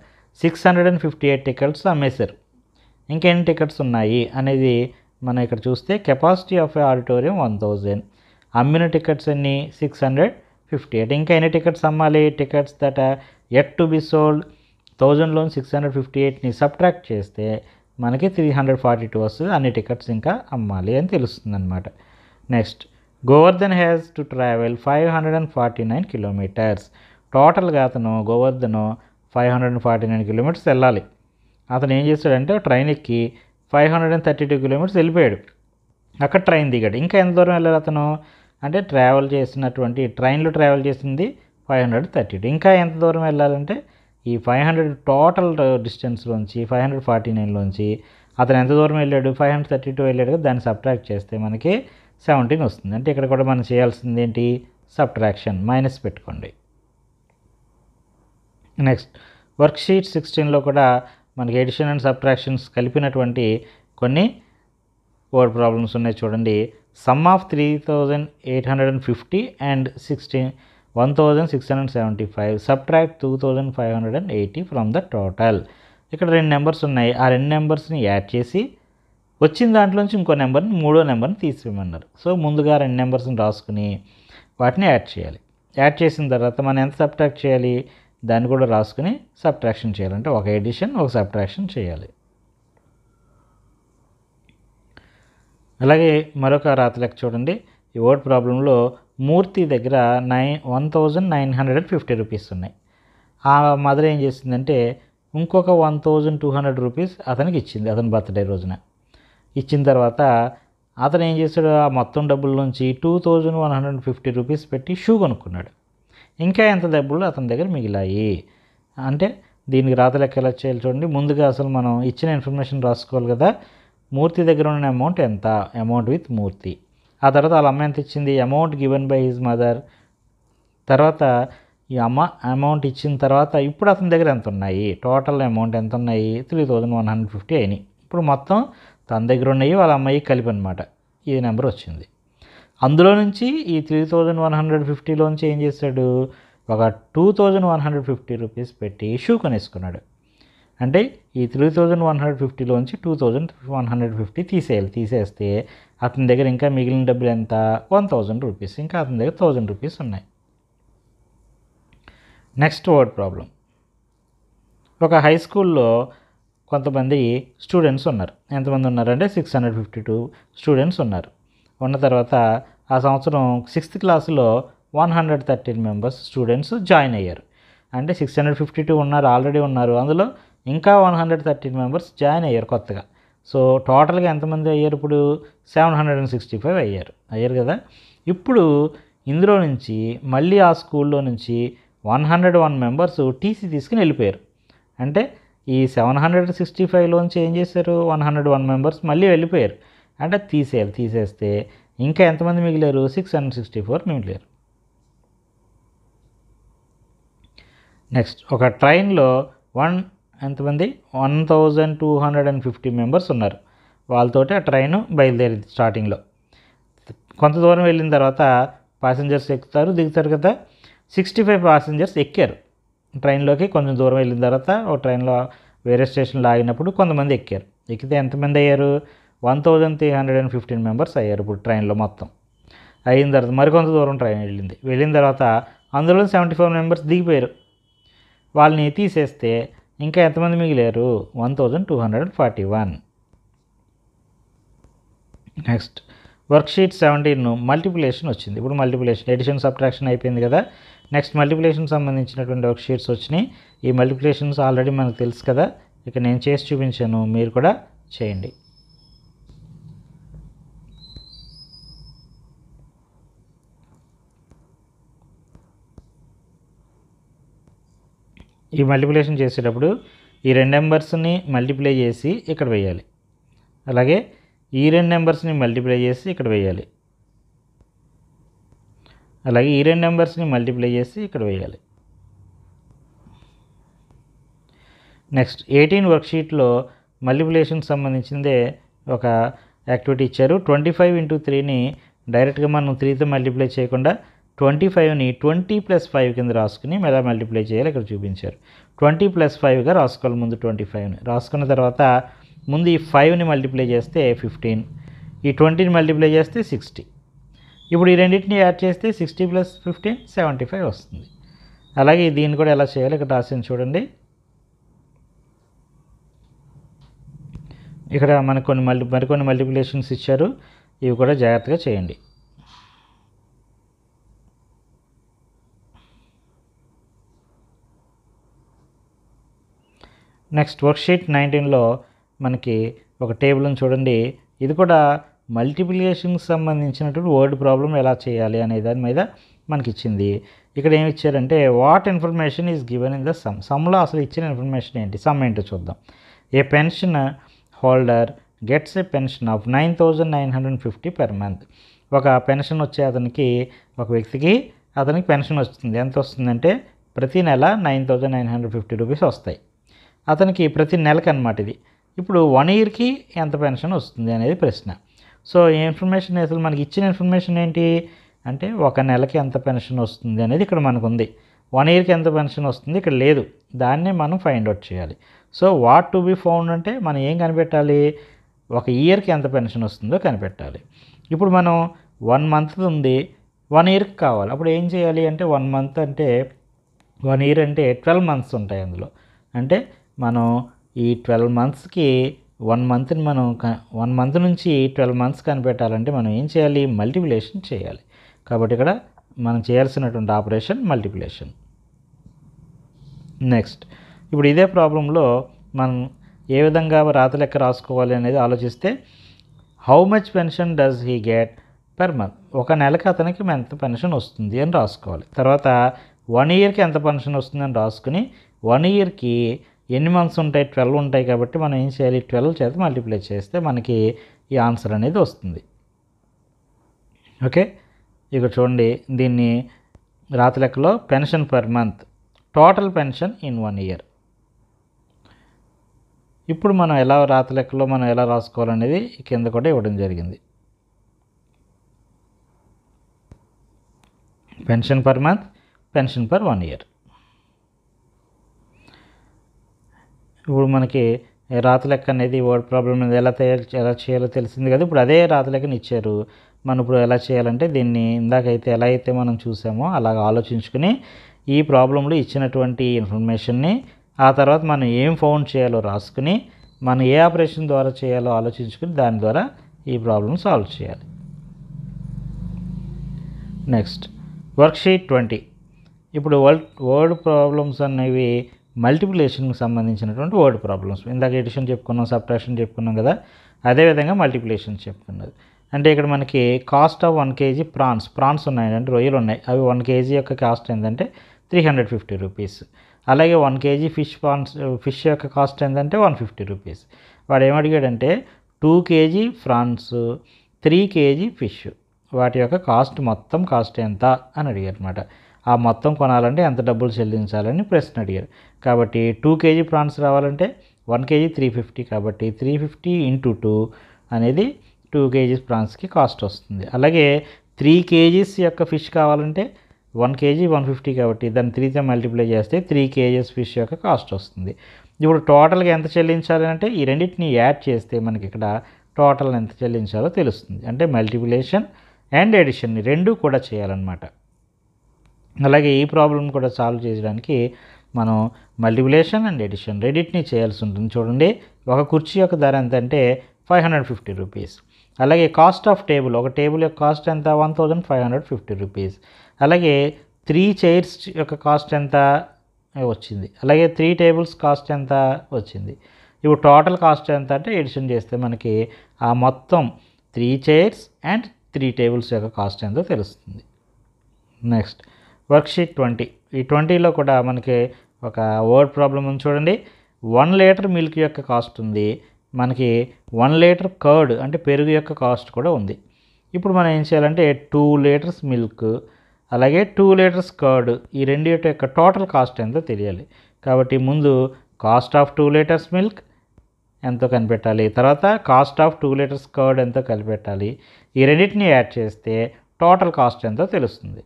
658 టికెట్స్ అమ్మేశారు. ఇంకెన్ని టికెట్స్ ఉన్నాయి అనేది మనం ఇక్కడ చూస్తే కెపాసిటీ ఆఫ్ ఆడిటోరియం 1000, అమ్మిన టికెట్స్ ఎన్ని? 658. ఇంకా ఎన్ని టికెట్స్ అమ్మాలి? Tickets that yet to be sold. 1000లో 658ని సబ్ట్రాక్ట్ చేస్తే మనకి 342 వస్తుంది. అన్ని టికెట్స్ ఇంకా అమ్మాలి అని తెలుస్తుంది అనమాట. Next, Govardhan has to travel 549 kilometres. టోటల్గా అతను గోవర్ధన్ 549 కిలోమీటర్స్ వెళ్ళాలి. అతను ఏం చేశాడంటే ట్రైన్ ఎక్కి 532 కిలోమీటర్స్ వెళ్ళిపోయాడు. అక్కడ ట్రైన్ దిగాడు. ఇంకా ఎంత దూరం వెళ్ళాలి అతను అంటే ట్రావెల్ చేసినటువంటి ట్రైన్లో ట్రావెల్ చేసింది 532. ఇంకా ఎంత దూరం వెళ్ళాలంటే ఈ 500 టోటల్ డిస్టెన్స్లోంచి 549లోంచి అతను ఎంత దూరం వెళ్ళాడు? 532 వెళ్ళాడు కదా, దాన్ని సబ్ట్రాక్ట్ చేస్తే మనకి 17 వస్తుంది. అంటే ఇక్కడ కూడా మనం చేయాల్సింది ఏంటి? సబ్ట్రాక్షన్, మైనస్ పెట్టుకోండి. నెక్స్ట్, వర్క్షీట్ 16లో కూడా మనకి ఎడిషన్ అండ్ సబ్ట్రాక్షన్స్ కలిపినటువంటి కొన్ని వర్డ్ ప్రాబ్లమ్స్ ఉన్నాయి చూడండి. Some of 3850 and 1675 subtract 2580 from the total. ఇక్కడ 2 నెంబర్స్ ఉన్నాయి. ఆ 2 నెంబర్స్ని యాడ్ చేసి వచ్చిన దాంట్లోంచి ఇంకో నెంబర్ని, మూడో నెంబర్ని తీసివేయమన్నారు. సో ముందుగా 2 నెంబర్స్ని రాసుకుని వాటిని యాడ్ చేయాలి. యాడ్ చేసిన తర్వాత మనం ఎంత సబ్ట్రాక్ట్ చేయాలి దాన్ని కూడా రాసుకుని సబ్ట్రాక్షన్ చేయాలి. అంటే ఒక ఎడిషన్, ఒక సబ్ట్రాక్షన్ చేయాలి. అలాగే మరొక రాత లెక్క చూడండి. ఈ వర్డ్ ప్రాబ్లంలో మూర్తి దగ్గర 1950 రూపీస్ ఉన్నాయి. ఆ మదర్ ఏం చేసిందంటే ఇంకొక 1200 రూపీస్ అతనికి ఇచ్చింది, అతని బర్త్డే రోజున. ఇచ్చిన తర్వాత అతను ఏం చేశాడు, ఆ మొత్తం డబ్బుల నుంచి 2150 రూపీస్ పెట్టి షూ కొనుక్కున్నాడు. ఇంకా ఎంత డబ్బులు అతని దగ్గర మిగిలాయి అంటే దీనికి రాత లెక్క ఎలా చేయాలి చూడండి. ముందుగా అసలు మనం ఇచ్చిన ఇన్ఫర్మేషన్ రాసుకోవాలి కదా. మూర్తి దగ్గర ఉన్న అమౌంట్ ఎంత, అమౌంట్ విత్ మూర్తి. ఆ తర్వాత వాళ్ళ అమ్మ ఎంత ఇచ్చింది, amount given by his mother. తర్వాత ఈ అమౌంట్ ఇచ్చిన తర్వాత ఇప్పుడు అతని దగ్గర ఎంత ఉన్నాయి, టోటల్ అమౌంట్ ఎంత ఉన్నాయి, 3150 అయినాయి. ఇప్పుడు మొత్తం తన దగ్గర ఉన్నాయి వాళ్ళ అమ్మాయి కలిపి అనమాట ఈ నెంబర్ వచ్చింది. అందులో నుంచి ఈ 3150లోంచి ఏం చేశాడు, ఒక 2150 రూపీస్ పెట్టి షూ కొనేసుకున్నాడు. అంటే ఈ 3150లోంచి 2150 తీసేయాలి. తీసేస్తే అతని దగ్గర ఇంకా మిగిలిన డబ్బులు ఎంత, 1000 రూపీస్. ఇంకా అతని దగ్గర 1000 రూపీస్ ఉన్నాయి. Next word problem. ఒక హై స్కూల్లో కొంతమంది స్టూడెంట్స్ ఉన్నారు. ఎంతమంది ఉన్నారంటే 652 స్టూడెంట్స్ ఉన్నారు. ఉన్న తర్వాత ఆ సంవత్సరం 6th క్లాసులో 113 మెంబర్స్ స్టూడెంట్స్ జాయిన్ అయ్యారు. అంటే 652 ఉన్నారు, ఆల్రెడీ ఉన్నారు. అందులో ఇంకా 113 మెంబర్స్ జాయిన్ అయ్యారు కొత్తగా. సో టోటల్గా ఎంతమంది అయ్యారు, ఇప్పుడు 765 అయ్యారు కదా. ఇప్పుడు ఇందులో నుంచి మళ్ళీ ఆ స్కూల్లో నుంచి 101 మెంబర్స్ టీసీ తీసుకుని వెళ్ళిపోయారు. అంటే ఈ 765లోంచి ఏం చేశారు, 101 మెంబర్స్ మళ్ళీ వెళ్ళిపోయారు. అంటే తీసేయాలి. తీసేస్తే ఇంకా ఎంతమంది మిగిలారు, 664 మిగిలారు. నెక్స్ట్ ఒక ట్రైన్లో ఎంతమంది 1250 మెంబర్స్ ఉన్నారు. వాళ్ళతోటి ఆ ట్రైన్ బయలుదేరింది. స్టార్టింగ్లో కొంత దూరం వెళ్ళిన తర్వాత ప్యాసింజర్స్ ఎక్కుతారు, దిగుతారు కదా. 65 ప్యాసింజర్స్ ఎక్కారు ట్రైన్లోకి. కొంచెం దూరం వెళ్ళిన తర్వాత ఒక ట్రైన్లో వేరే స్టేషన్లో ఆగినప్పుడు కొంతమంది ఎక్కారు. ఎక్కితే ఎంతమంది అయ్యారు, 1315 మెంబర్స్ అయ్యారు ఇప్పుడు ట్రైన్లో మొత్తం. అయిన తర్వాత మరికొంత దూరం ట్రైన్ వెళ్ళిన తర్వాత అందులో 74 మెంబర్స్ దిగిపోయారు. వాళ్ళని తీసేస్తే ఇంకా ఎంతమంది మిగిలారు, 1241. నెక్స్ట్ వర్క్షీట్ 17 మల్టిప్లికేషన్ వచ్చింది. ఇప్పుడు మల్టిప్లికేషన్, ఎడిషన్, సబ్ట్రాక్షన్ అయిపోయింది కదా. నెక్స్ట్ మల్టిప్లికేషన్ సంబంధించినటువంటి వర్క్షీట్స్ వచ్చినాయి. ఈ మల్టిప్లికేషన్స్ ఆల్రెడీ మనకు తెలుసు కదా. ఇక నేను చేసి చూపించాను, మీరు కూడా చేయండి. ఈ మల్టిప్లికేషన్ చేసేటప్పుడు ఈ 2 నెంబర్స్ని మల్టిప్లై చేసి ఇక్కడ వేయాలి. అలాగే ఈ 2 నెంబర్స్ని మల్టిప్లై చేసి ఇక్కడ వేయాలి. అలాగే ఈ 2 నెంబర్స్ని మల్టిప్లై చేసి ఇక్కడ వేయాలి. నెక్స్ట్ 18 వర్క్షీట్లో మల్టిప్లికేషన్ సంబంధించిందే ఒక యాక్టివిటీ ఇచ్చారు. 25 × 3ని డైరెక్ట్గా మనం 3తో మల్టిప్లై చేయకుండా 25ని 20 + 5 కింద రాసుకుని ఎలా మల్టిప్లై చేయాలి ఇక్కడ చూపించారు. 20 + 5గా రాసుకోవాలి. ముందు 25ని రాసుకున్న తర్వాత ముందు ఈ 5ని మల్టిప్లై చేస్తే 15, ఈ 20ని మల్టిప్లై చేస్తే 60. ఇప్పుడు ఈ రెండింటిని యాడ్ చేస్తే 60 + 15 75 వస్తుంది. అలాగే దీన్ని కూడా ఎలా చేయాలి ఇక్కడ రాసింది చూడండి. ఇక్కడ మనకు మరికొన్ని మల్టిప్లికేషన్స్ ఇచ్చారు. ఇవి కూడా జాగ్రత్తగా చేయండి. నెక్స్ట్ వర్క్షీట్ 19లో మనకి ఒక టేబుల్ని చూడండి. ఇది కూడా మల్టిప్లికేషన్కి సంబంధించినటువంటి వర్డ్ ప్రాబ్లం ఎలా చేయాలి అనే దాని మీద మనకి ఇచ్చింది. ఇక్కడ ఏమి ఇచ్చారంటే what information is given in the sum. సమ్లో అసలు ఇచ్చిన ఇన్ఫర్మేషన్ ఏంటి, సమ్ ఏంటో చూద్దాం. A pension holder gets a pension of 9950 per month. ఒక పెన్షన్ వచ్చే అతనికి, ఒక వ్యక్తికి అతనికి పెన్షన్ వస్తుంది. ఎంత వస్తుందంటే ప్రతి నెల 9950 రూపీస్ వస్తాయి అతనికి ప్రతి నెలకి అనమాట. ఇది ఇప్పుడు 1 ఇయర్కి ఎంత పెన్షన్ వస్తుంది అనేది ప్రశ్న. సో ఈ ఇన్ఫర్మేషన్ అసలు మనకి ఇచ్చిన ఇన్ఫర్మేషన్ ఏంటి అంటే ఒక నెలకి ఎంత పెన్షన్ వస్తుంది అనేది ఇక్కడ మనకు ఉంది. 1 ఇయర్కి ఎంత పెన్షన్ వస్తుంది ఇక్కడ లేదు. దాన్నే మనం ఫైండ్ అవుట్ చేయాలి. So what to be found అంటే మనం ఏం కనిపెట్టాలి, ఒక ఇయర్కి ఎంత పెన్షన్ వస్తుందో కనిపెట్టాలి. ఇప్పుడు మనం 1 మంత్ ఉంది, 1 ఇయర్కి కావాలి. అప్పుడు ఏం చేయాలి అంటే 1 మంత్ అంటే 1 ఇయర్ అంటే 12 మంత్స్ ఉంటాయి అందులో. అంటే మనం ఈ 12 మంత్స్కి 1 మంత్ని మనం 1 మంత్ నుంచి 12 మంత్స్ కనిపెట్టాలంటే మనం ఏం చేయాలి, మల్టిప్లికేషన్ చేయాలి. కాబట్టి ఇక్కడ మనం చేయాల్సినటువంటి ఆపరేషన్ మల్టిప్లికేషన్. నెక్స్ట్ ఇప్పుడు ఇదే ప్రాబ్లంలో మనం ఏ విధంగా రాత లెక్క రాసుకోవాలి అనేది ఆలోచిస్తే, how much pension does he get per month, ఒక నెలకి అతనికి ఎంత పెన్షన్ వస్తుంది అని రాసుకోవాలి. తర్వాత 1 ఇయర్కి ఎంత పెన్షన్ వస్తుందని రాసుకుని 1 ఇయర్కి ఎన్ని మంత్స్ ఉంటాయి, 12 ఉంటాయి కాబట్టి మనం ఏం చేయాలి, 12 చేత మల్టిప్లై చేస్తే మనకి ఈ ఆన్సర్ అనేది వస్తుంది. ఓకే, ఇక్కడ చూడండి దీన్ని రాత లెక్కలో pension per month, total pension in 1 year. ఇప్పుడు మనం ఎలా రాత లెక్కలో మనం ఎలా రాసుకోవాలనేది కింద కూడా ఇవ్వడం జరిగింది. Pension per month, pension per 1 year. ఇప్పుడు మనకి రాత లెక్క అనేది వర్డ్ ప్రాబ్లం అనేది ఎలా చేయాలో తెలిసింది కదా. ఇప్పుడు అదే రాత లెక్కని ఇచ్చారు, మనం ఇప్పుడు ఎలా చేయాలంటే దీన్ని ఇందాకైతే ఎలా అయితే మనం చూసామో అలాగ ఆలోచించుకుని ఈ ప్రాబ్లంలో ఇచ్చినటువంటి ఇన్ఫర్మేషన్ని ఆ తర్వాత మనం ఏం ఫౌండ్ చేయాలో రాసుకుని మనం ఏ ఆపరేషన్ ద్వారా చేయాలో ఆలోచించుకుని దాని ద్వారా ఈ ప్రాబ్లం సాల్వ్ చేయాలి. Next worksheet 20. ఇప్పుడు వర్డ్ ప్రాబ్లమ్స్ అనేవి మల్టిప్లికేషన్కి సంబంధించినటువంటి వర్డ్ ప్రాబ్లమ్స్. ఇందాక ఎడిషన్ చెప్పుకున్నాం, సబ్ట్రాక్షన్ చెప్పుకున్నాం కదా, అదేవిధంగా మల్టిప్లికేషన్ చెప్పుకున్నది. అంటే ఇక్కడ మనకి కాస్ట్ ఆఫ్ 1 kg ప్రాన్స్ ఉన్నాయి, అంటే రొయ్యలు ఉన్నాయి. అవి 1 kg యొక్క కాస్ట్ ఏంటంటే 350 రూపీస్. అలాగే 1 kg ఫిష్ యొక్క కాస్ట్ ఏంటంటే 150 రూపీస్. వాడు ఏమడిగాడంటే 2 kg ప్రాన్స్, 3 kg ఫిష్, వాటి యొక్క మొత్తం కాస్ట్ ఎంత అని అడిగారు అనమాట. ఆ మొత్తం కొనాలంటే ఎంత డబ్బులు చెల్లించాలని ప్రశ్న అడిగారు. కాబట్టి 2 kg ప్రాన్స్ రావాలంటే 1 kg 350, కాబట్టి 350 × 2 అనేది 2 kg ప్రాన్స్కి కాస్ట్ వస్తుంది. అలాగే 3 kg యొక్క ఫిష్ కావాలంటే 1 kg 150, కాబట్టి దాన్ని 3తో మల్టిప్లై చేస్తే 3 kg ఫిష్ యొక్క కాస్ట్ వస్తుంది. ఇప్పుడు టోటల్గా ఎంత చెల్లించాలి అంటే ఈ రెండింటిని యాడ్ చేస్తే మనకి ఇక్కడ టోటల్ ఎంత చెల్లించాలో తెలుస్తుంది. అంటే మల్టిప్లికేషన్ అండ్ ఎడిషన్ రెండు కూడా చేయాలన్నమాట. అలాగే ఈ ప్రాబ్లం కూడా సాల్వ్ చేయడానికి మనం మల్టిప్లికేషన్ అండ్ ఎడిషన్ రెండింటిని చేయాల్సి ఉంటుంది. చూడండి, ఒక కుర్చీ యొక్క ధర ఎంత అంటే 550 రూపీస్. అలాగే కాస్ట్ ఆఫ్ టేబుల్, ఒక టేబుల్ యొక్క కాస్ట్ ఎంత 1550 రూపీస్. అలాగే 3 చైర్స్ యొక్క కాస్ట్ ఎంత వచ్చింది. అలాగే 3 టేబుల్స్ కాస్ట్ ఎంత వచ్చింది. ఇప్పుడు టోటల్ కాస్ట్ ఎంత అంటే ఎడిషన్ చేస్తే మనకి ఆ మొత్తం 3 చైర్స్ అండ్ 3 టేబుల్స్ యొక్క కాస్ట్ ఎంతో తెలుస్తుంది. Next worksheet 20. ఈ 20లో కూడా మనకి ఒక వర్డ్ ప్రాబ్లం ఉంది. చూడండి, 1 లీటర్ మిల్క్ యొక్క కాస్ట్ ఉంది, మనకి 1 లీటర్ కర్డ్ అంటే పెరుగు యొక్క కాస్ట్ కూడా ఉంది. ఇప్పుడు మనం ఏం చేయాలంటే 2 లీటర్స్ మిల్క్ అలాగే 2 లీటర్స్ కర్డ్, ఈ రెండింటి యొక్క టోటల్ కాస్ట్ ఎంతో తెలియాలి. కాబట్టి ముందు కాస్ట్ ఆఫ్ 2 లీటర్స్ మిల్క్ ఎంతో కనిపెట్టాలి, తర్వాత కాస్ట్ ఆఫ్ 2 లీటర్స్ కర్డ్ ఎంతో కనిపెట్టాలి. ఈ రెండింటిని యాడ్ చేస్తే టోటల్ కాస్ట్ ఎంతో తెలుస్తుంది.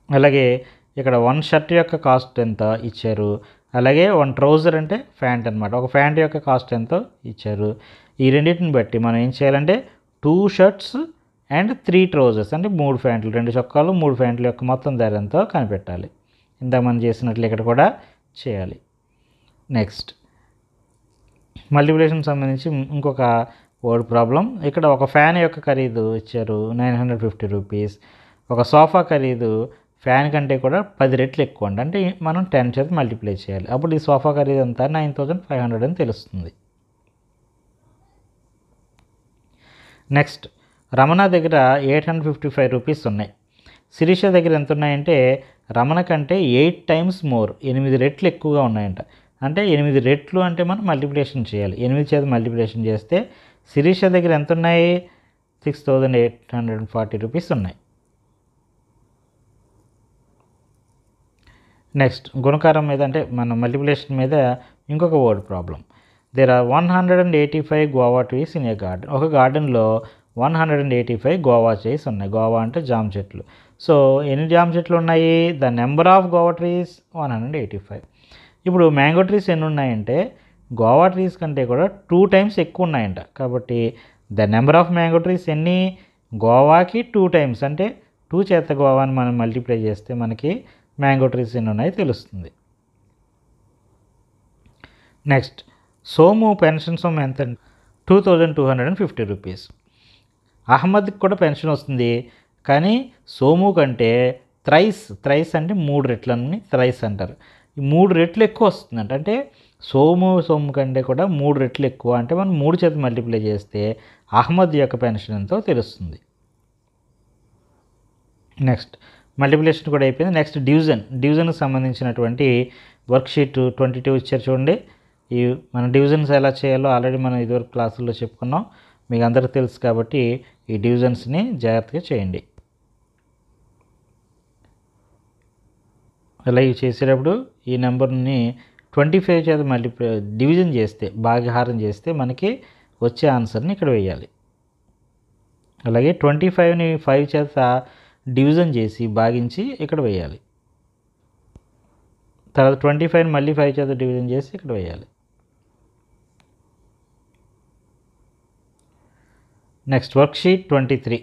అలాగే ఇక్కడ 1 షర్ట్ యొక్క కాస్ట్ ఎంత ఇచ్చారు, అలాగే 1 ట్రౌజర్ అంటే ప్యాంట్ అనమాట, ఒక ప్యాంట్ యొక్క కాస్ట్ ఎంతో ఇచ్చారు. ఈ రెండింటిని బట్టి మనం ఏం చేయాలంటే 2 షర్ట్స్ అండ్ 3 ట్రౌజర్స్ అంటే 3 ప్యాంట్లు, 2 చొక్కాలు 3 ప్యాంట్ల యొక్క మొత్తం ధర ఎంతో కనిపెట్టాలి. ఇందాక మనం చేసినట్లు ఇక్కడ కూడా చేయాలి. నెక్స్ట్ మల్టిప్లికేషన్ సంబంధించి ఇంకొక వర్డ్ ప్రాబ్లం. ఇక్కడ ఒక ఫ్యాన్ యొక్క ఖరీదు ఇచ్చారు 950 రూపీస్. ఒక సోఫా ఖరీదు ఫ్యాన్ కంటే కూడా 10 రెట్లు ఎక్కువ అండి, అంటే మనం 10 చేత మల్టిప్లై చేయాలి. అప్పుడు ఈ సోఫా ఖరీదు అంతా 9500 అని తెలుస్తుంది. నెక్స్ట్ రమణ దగ్గర 855 రూపీస్ ఉన్నాయి, శిరీష దగ్గర ఎంత ఉన్నాయంటే రమణ కంటే 8 times మోర్, 8 రెట్లు ఎక్కువగా ఉన్నాయంట. అంటే 8 రెట్లు అంటే మనం మల్టిప్లికేషన్ చేయాలి. 8 చేత మల్టిప్లికేషన్ చేస్తే శిరీష దగ్గర ఎంత ఉన్నాయి 6840 రూపీస్ ఉన్నాయి. నెక్స్ట్ గుణకారం మీద అంటే మన మల్టిప్లికేషన్ మీద ఇంకొక word problem. There are 185 guava trees in a garden. ఒక గార్డెన్లో 185 గోవా ట్రీస్ ఉన్నాయి. గోవా అంటే జామ చెట్లు. సో ఎన్ని జామ చెట్లు ఉన్నాయి? The number of Goa trees 185. ఇప్పుడు మ్యాంగో ట్రీస్ ఎన్ని ఉన్నాయంటే గోవా ట్రీస్ కంటే కూడా 2 టైమ్స్ ఎక్కువ ఉన్నాయంట. కాబట్టి the number of mango trees ఎన్ని? గోవాకి 2 టైమ్స్, అంటే 2 చేత గోవాని మనం మల్టిప్లై చేస్తే మనకి మ్యాంగో ట్రీస్ ఎన్ని ఉన్నాయో తెలుస్తుంది. నెక్స్ట్, సోము పెన్షన్ సొమ్ము ఎంత? 2250 రూపీస్. అహ్మద్కి కూడా పెన్షన్ వస్తుంది, కానీ సోము కంటే థ్రైస్ అంటే 3 రెట్లని థ్రైస్ అంటారు. ఈ 3 రెట్లు ఎక్కువ వస్తుందంట. అంటే సోము కంటే కూడా 3 రెట్లు ఎక్కువ. అంటే మనం 3 చేత మల్టిప్లై చేస్తే అహ్మద్ యొక్క పెన్షన్ ఎంతో తెలుస్తుంది. నెక్స్ట్, మల్టిప్లికేషన్ కూడా అయిపోయింది. నెక్స్ట్, డివిజన్కి సంబంధించినటువంటి వర్క్షీట్ 22 ఇచ్చారు చూడండి. ఈ మన డివిజన్స్ ఎలా చేయాలో ఆల్రెడీ మనం ఇదివరకు క్లాసుల్లో చెప్పుకున్నాం, మీకు అందరికీ తెలుసు. కాబట్టి ఈ డివిజన్స్ని జాగ్రత్తగా చేయండి. అలా ఇవి చేసేటప్పుడు ఈ నెంబర్ని 25 చేత డివిజన్ చేస్తే, భాగహారం చేస్తే మనకి వచ్చే ఆన్సర్ని ఇక్కడ వేయాలి. అలాగే 25ని 5 చేత డివిజన్ చేసి భాగించి ఇక్కడ వేయాలి. తర్వాత 25ని మళ్ళీ 5 చేత డివిజన్ చేసి ఇక్కడ వేయాలి. నెక్స్ట్, వర్క్షీట్ 23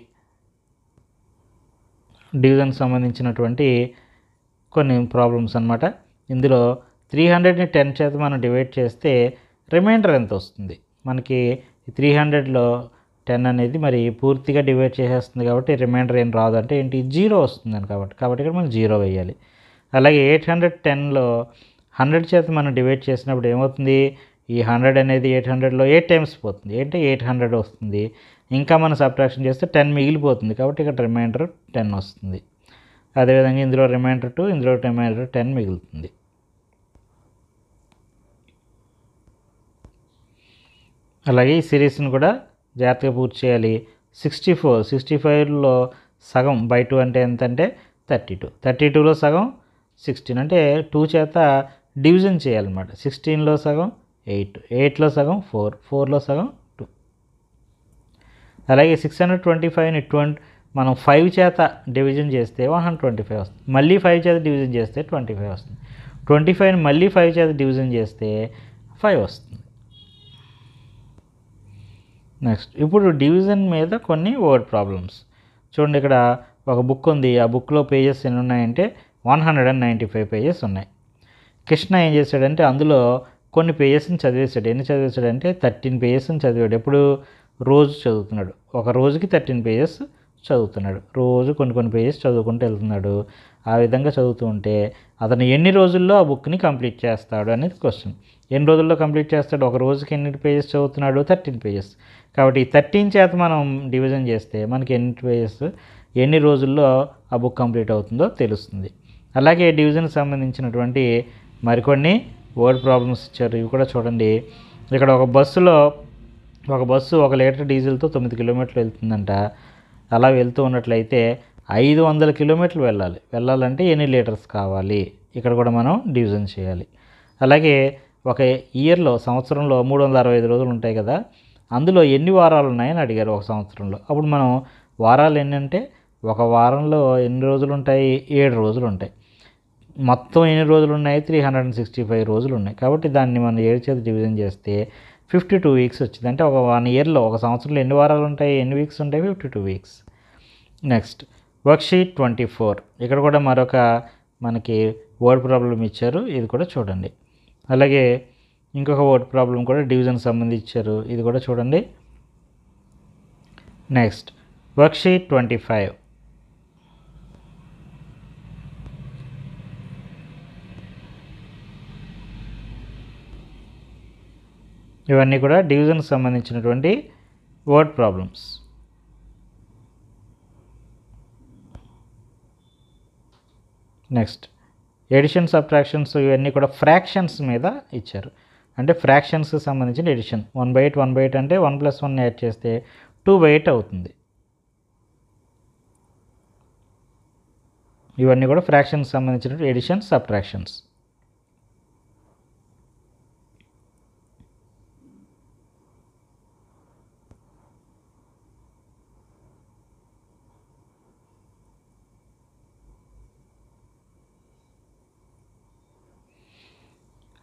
డివిజన్కి సంబంధించినటువంటి కొన్ని ప్రాబ్లమ్స్ అన్నమాట. ఇందులో 300ని 10 చేత మనం డివైడ్ చేస్తే రిమైండర్ ఎంత వస్తుంది? మనకి 300లో 10 అనేది మరి పూర్తిగా డివైడ్ చేసేస్తుంది కాబట్టి రిమైండర్ ఏం రాదు. అంటే ఏంటి? 0 వస్తుందని కాబట్టి ఇక్కడ మనం 0 వేయాలి. అలాగే 810లో 100 చేత మనం డివైడ్ చేసినప్పుడు ఏమవుతుంది? ఈ 100 అనేది 800లో 8 టైమ్స్ పోతుంది. అంటే 800 వస్తుంది. ఇంకా మనం సబ్ట్రాక్షన్ చేస్తే 10 మిగిలిపోతుంది. కాబట్టి ఇక్కడ రిమైండర్ 10 వస్తుంది. అదేవిధంగా ఇందులో రిమైండర్ 2, ఇందులో రిమైండర్ 10 మిగులుతుంది. అలాగే ఈ సిరీస్ని కూడా జాగ్రత్తగా పూర్తి చేయాలి. 65లో సగం బై 2 అంటే ఎంత? అంటే 32. 32లో సగం 16, అంటే 2 చేత డివిజన్ చేయాలన్నమాట. 16లో సగం 8, 8లో సగం 4, 4లో సగం 2. అలాగే 625ని మనం 5 చేత డివిజన్ చేస్తే 125 వస్తుంది. మళ్ళీ 5 చేత డివిజన్ చేస్తే 25 వస్తుంది. 25ని మళ్ళీ 5 చేత డివిజన్ చేస్తే 5 వస్తుంది. నెక్స్ట్, ఇప్పుడు డివిజన్ మీద కొన్ని వర్డ్ ప్రాబ్లమ్స్ చూడండి. ఇక్కడ ఒక బుక్ ఉంది. ఆ బుక్లో పేజెస్ ఎన్ని ఉన్నాయంటే 195 పేజెస్ ఉన్నాయి. కృష్ణ ఏం చేశాడంటే అందులో కొన్ని పేజెస్ని చదివేశాడు. ఎన్ని చదివేశాడంటే 13 పేజెస్ని చదివాడు. ఎప్పుడు? రోజు చదువుతున్నాడు. ఒక రోజుకి 13 పేజెస్ చదువుతున్నాడు. రోజు కొన్ని పేజెస్ చదువుకుంటూ వెళ్తున్నాడు. ఆ విధంగా చదువుతూ ఉంటే అతను ఎన్ని రోజుల్లో ఆ బుక్ని కంప్లీట్ చేస్తాడు అనేది క్వశ్చన్. ఎన్ని రోజుల్లో కంప్లీట్ చేస్తాడు? ఒక రోజుకి ఎన్ని పేజెస్ చదువుతున్నాడు? 13 పేజెస్. కాబట్టి 13 చేత మనం డివిజన్ చేస్తే మనకి ఎన్ని రోజుల్లో ఆ బుక్ కంప్లీట్ అవుతుందో తెలుస్తుంది. అలాగే డివిజన్కి సంబంధించినటువంటి మరికొన్ని వర్డ్ ప్రాబ్లమ్స్ ఇచ్చారు. ఇవి కూడా చూడండి. ఇక్కడ ఒక బస్సు 1 లీటర్ డీజిల్తో 9 కిలోమీటర్లు వెళ్తుందంట. అలా వెళ్తూ ఉన్నట్లయితే 500 కిలోమీటర్లు వెళ్ళాలంటే ఎన్ని లీటర్స్ కావాలి? ఇక్కడ కూడా మనం డివిజన్ చేయాలి. అలాగే ఒక ఇయర్లో, సంవత్సరంలో 365 రోజులు ఉంటాయి కదా, అందులో ఎన్ని వారాలు ఉన్నాయని అడిగారు ఒక సంవత్సరంలో. అప్పుడు మనం వారాలు ఎన్ని అంటే ఒక వారంలో ఎన్ని రోజులు ఉంటాయి? 7 రోజులు ఉంటాయి. మొత్తం ఎన్ని రోజులు ఉన్నాయి? 365 రోజులు ఉన్నాయి. కాబట్టి దాన్ని మనం 7 చేత డివిజన్ చేస్తే 52 వీక్స్ వచ్చింది. అంటే ఒక 1 ఇయర్లో, ఒక సంవత్సరంలో ఎన్ని వారాలు ఉంటాయి? ఎన్ని వీక్స్ ఉంటాయి? 52 వీక్స్. నెక్స్ట్, వర్క్షీట్ 24 ఇక్కడ కూడా మరొక మనకి వర్డ్ ప్రాబ్లం ఇచ్చారు. ఇది కూడా చూడండి. అలాగే ఇంకొక వర్డ్ ప్రాబ్లం కూడా డివిజన్ సంబంధించి ఇచ్చారు. ఇది కూడా చూడండి. నెక్స్ట్, వర్క్షీట్ 25 ఇవన్నీ కూడా డివిజన్కి సంబంధించినటువంటి word problems. Next, addition, subtractions ఇవన్నీ కూడా ఫ్రాక్షన్స్ మీద ఇచ్చారు. అంటే ఫ్రాక్షన్స్కి సంబంధించిన ఎడిషన్ 1/8 1/8 అంటే 1 + 1 యాడ్ చేస్తే 2/8 అవుతుంది. ఇవన్నీ కూడా ఫ్రాక్షన్స్కి సంబంధించిన ఎడిషన్, సబ్ట్రాక్షన్స్.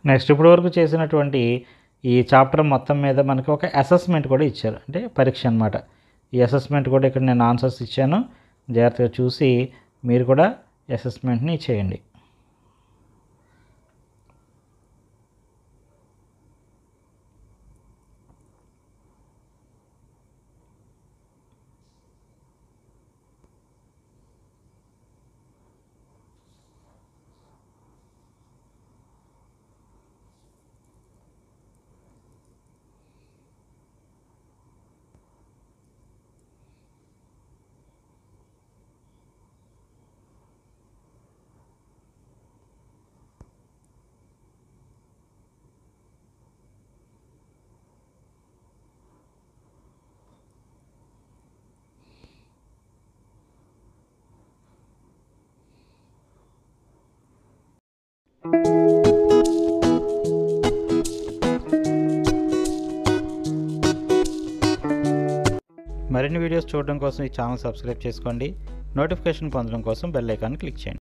నెక్స్ట్ ఇప్పటి వరకు చేసినటువంటి ఈ చాప్టర్ మొత్తం మీద మనకి ఒక అసెస్మెంట్ కూడా ఇచ్చారు, అంటే పరీక్ష అనమాట. ఈ అసెస్మెంట్ కూడా ఇక్కడ నేను ఆన్సర్స్ ఇచ్చాను, జాగ్రత్తగా చూసి మీరు కూడా అసెస్మెంట్ని చేయండి. మరిన్ని వీడియోస్ చూడడం కోసం ఈ ఛానల్ సబ్స్క్రైబ్ చేసుకోండి. నోటిఫికేషన్ పొందడం కోసం బెల్ ఐకాన్ క్లిక్ చేయండి.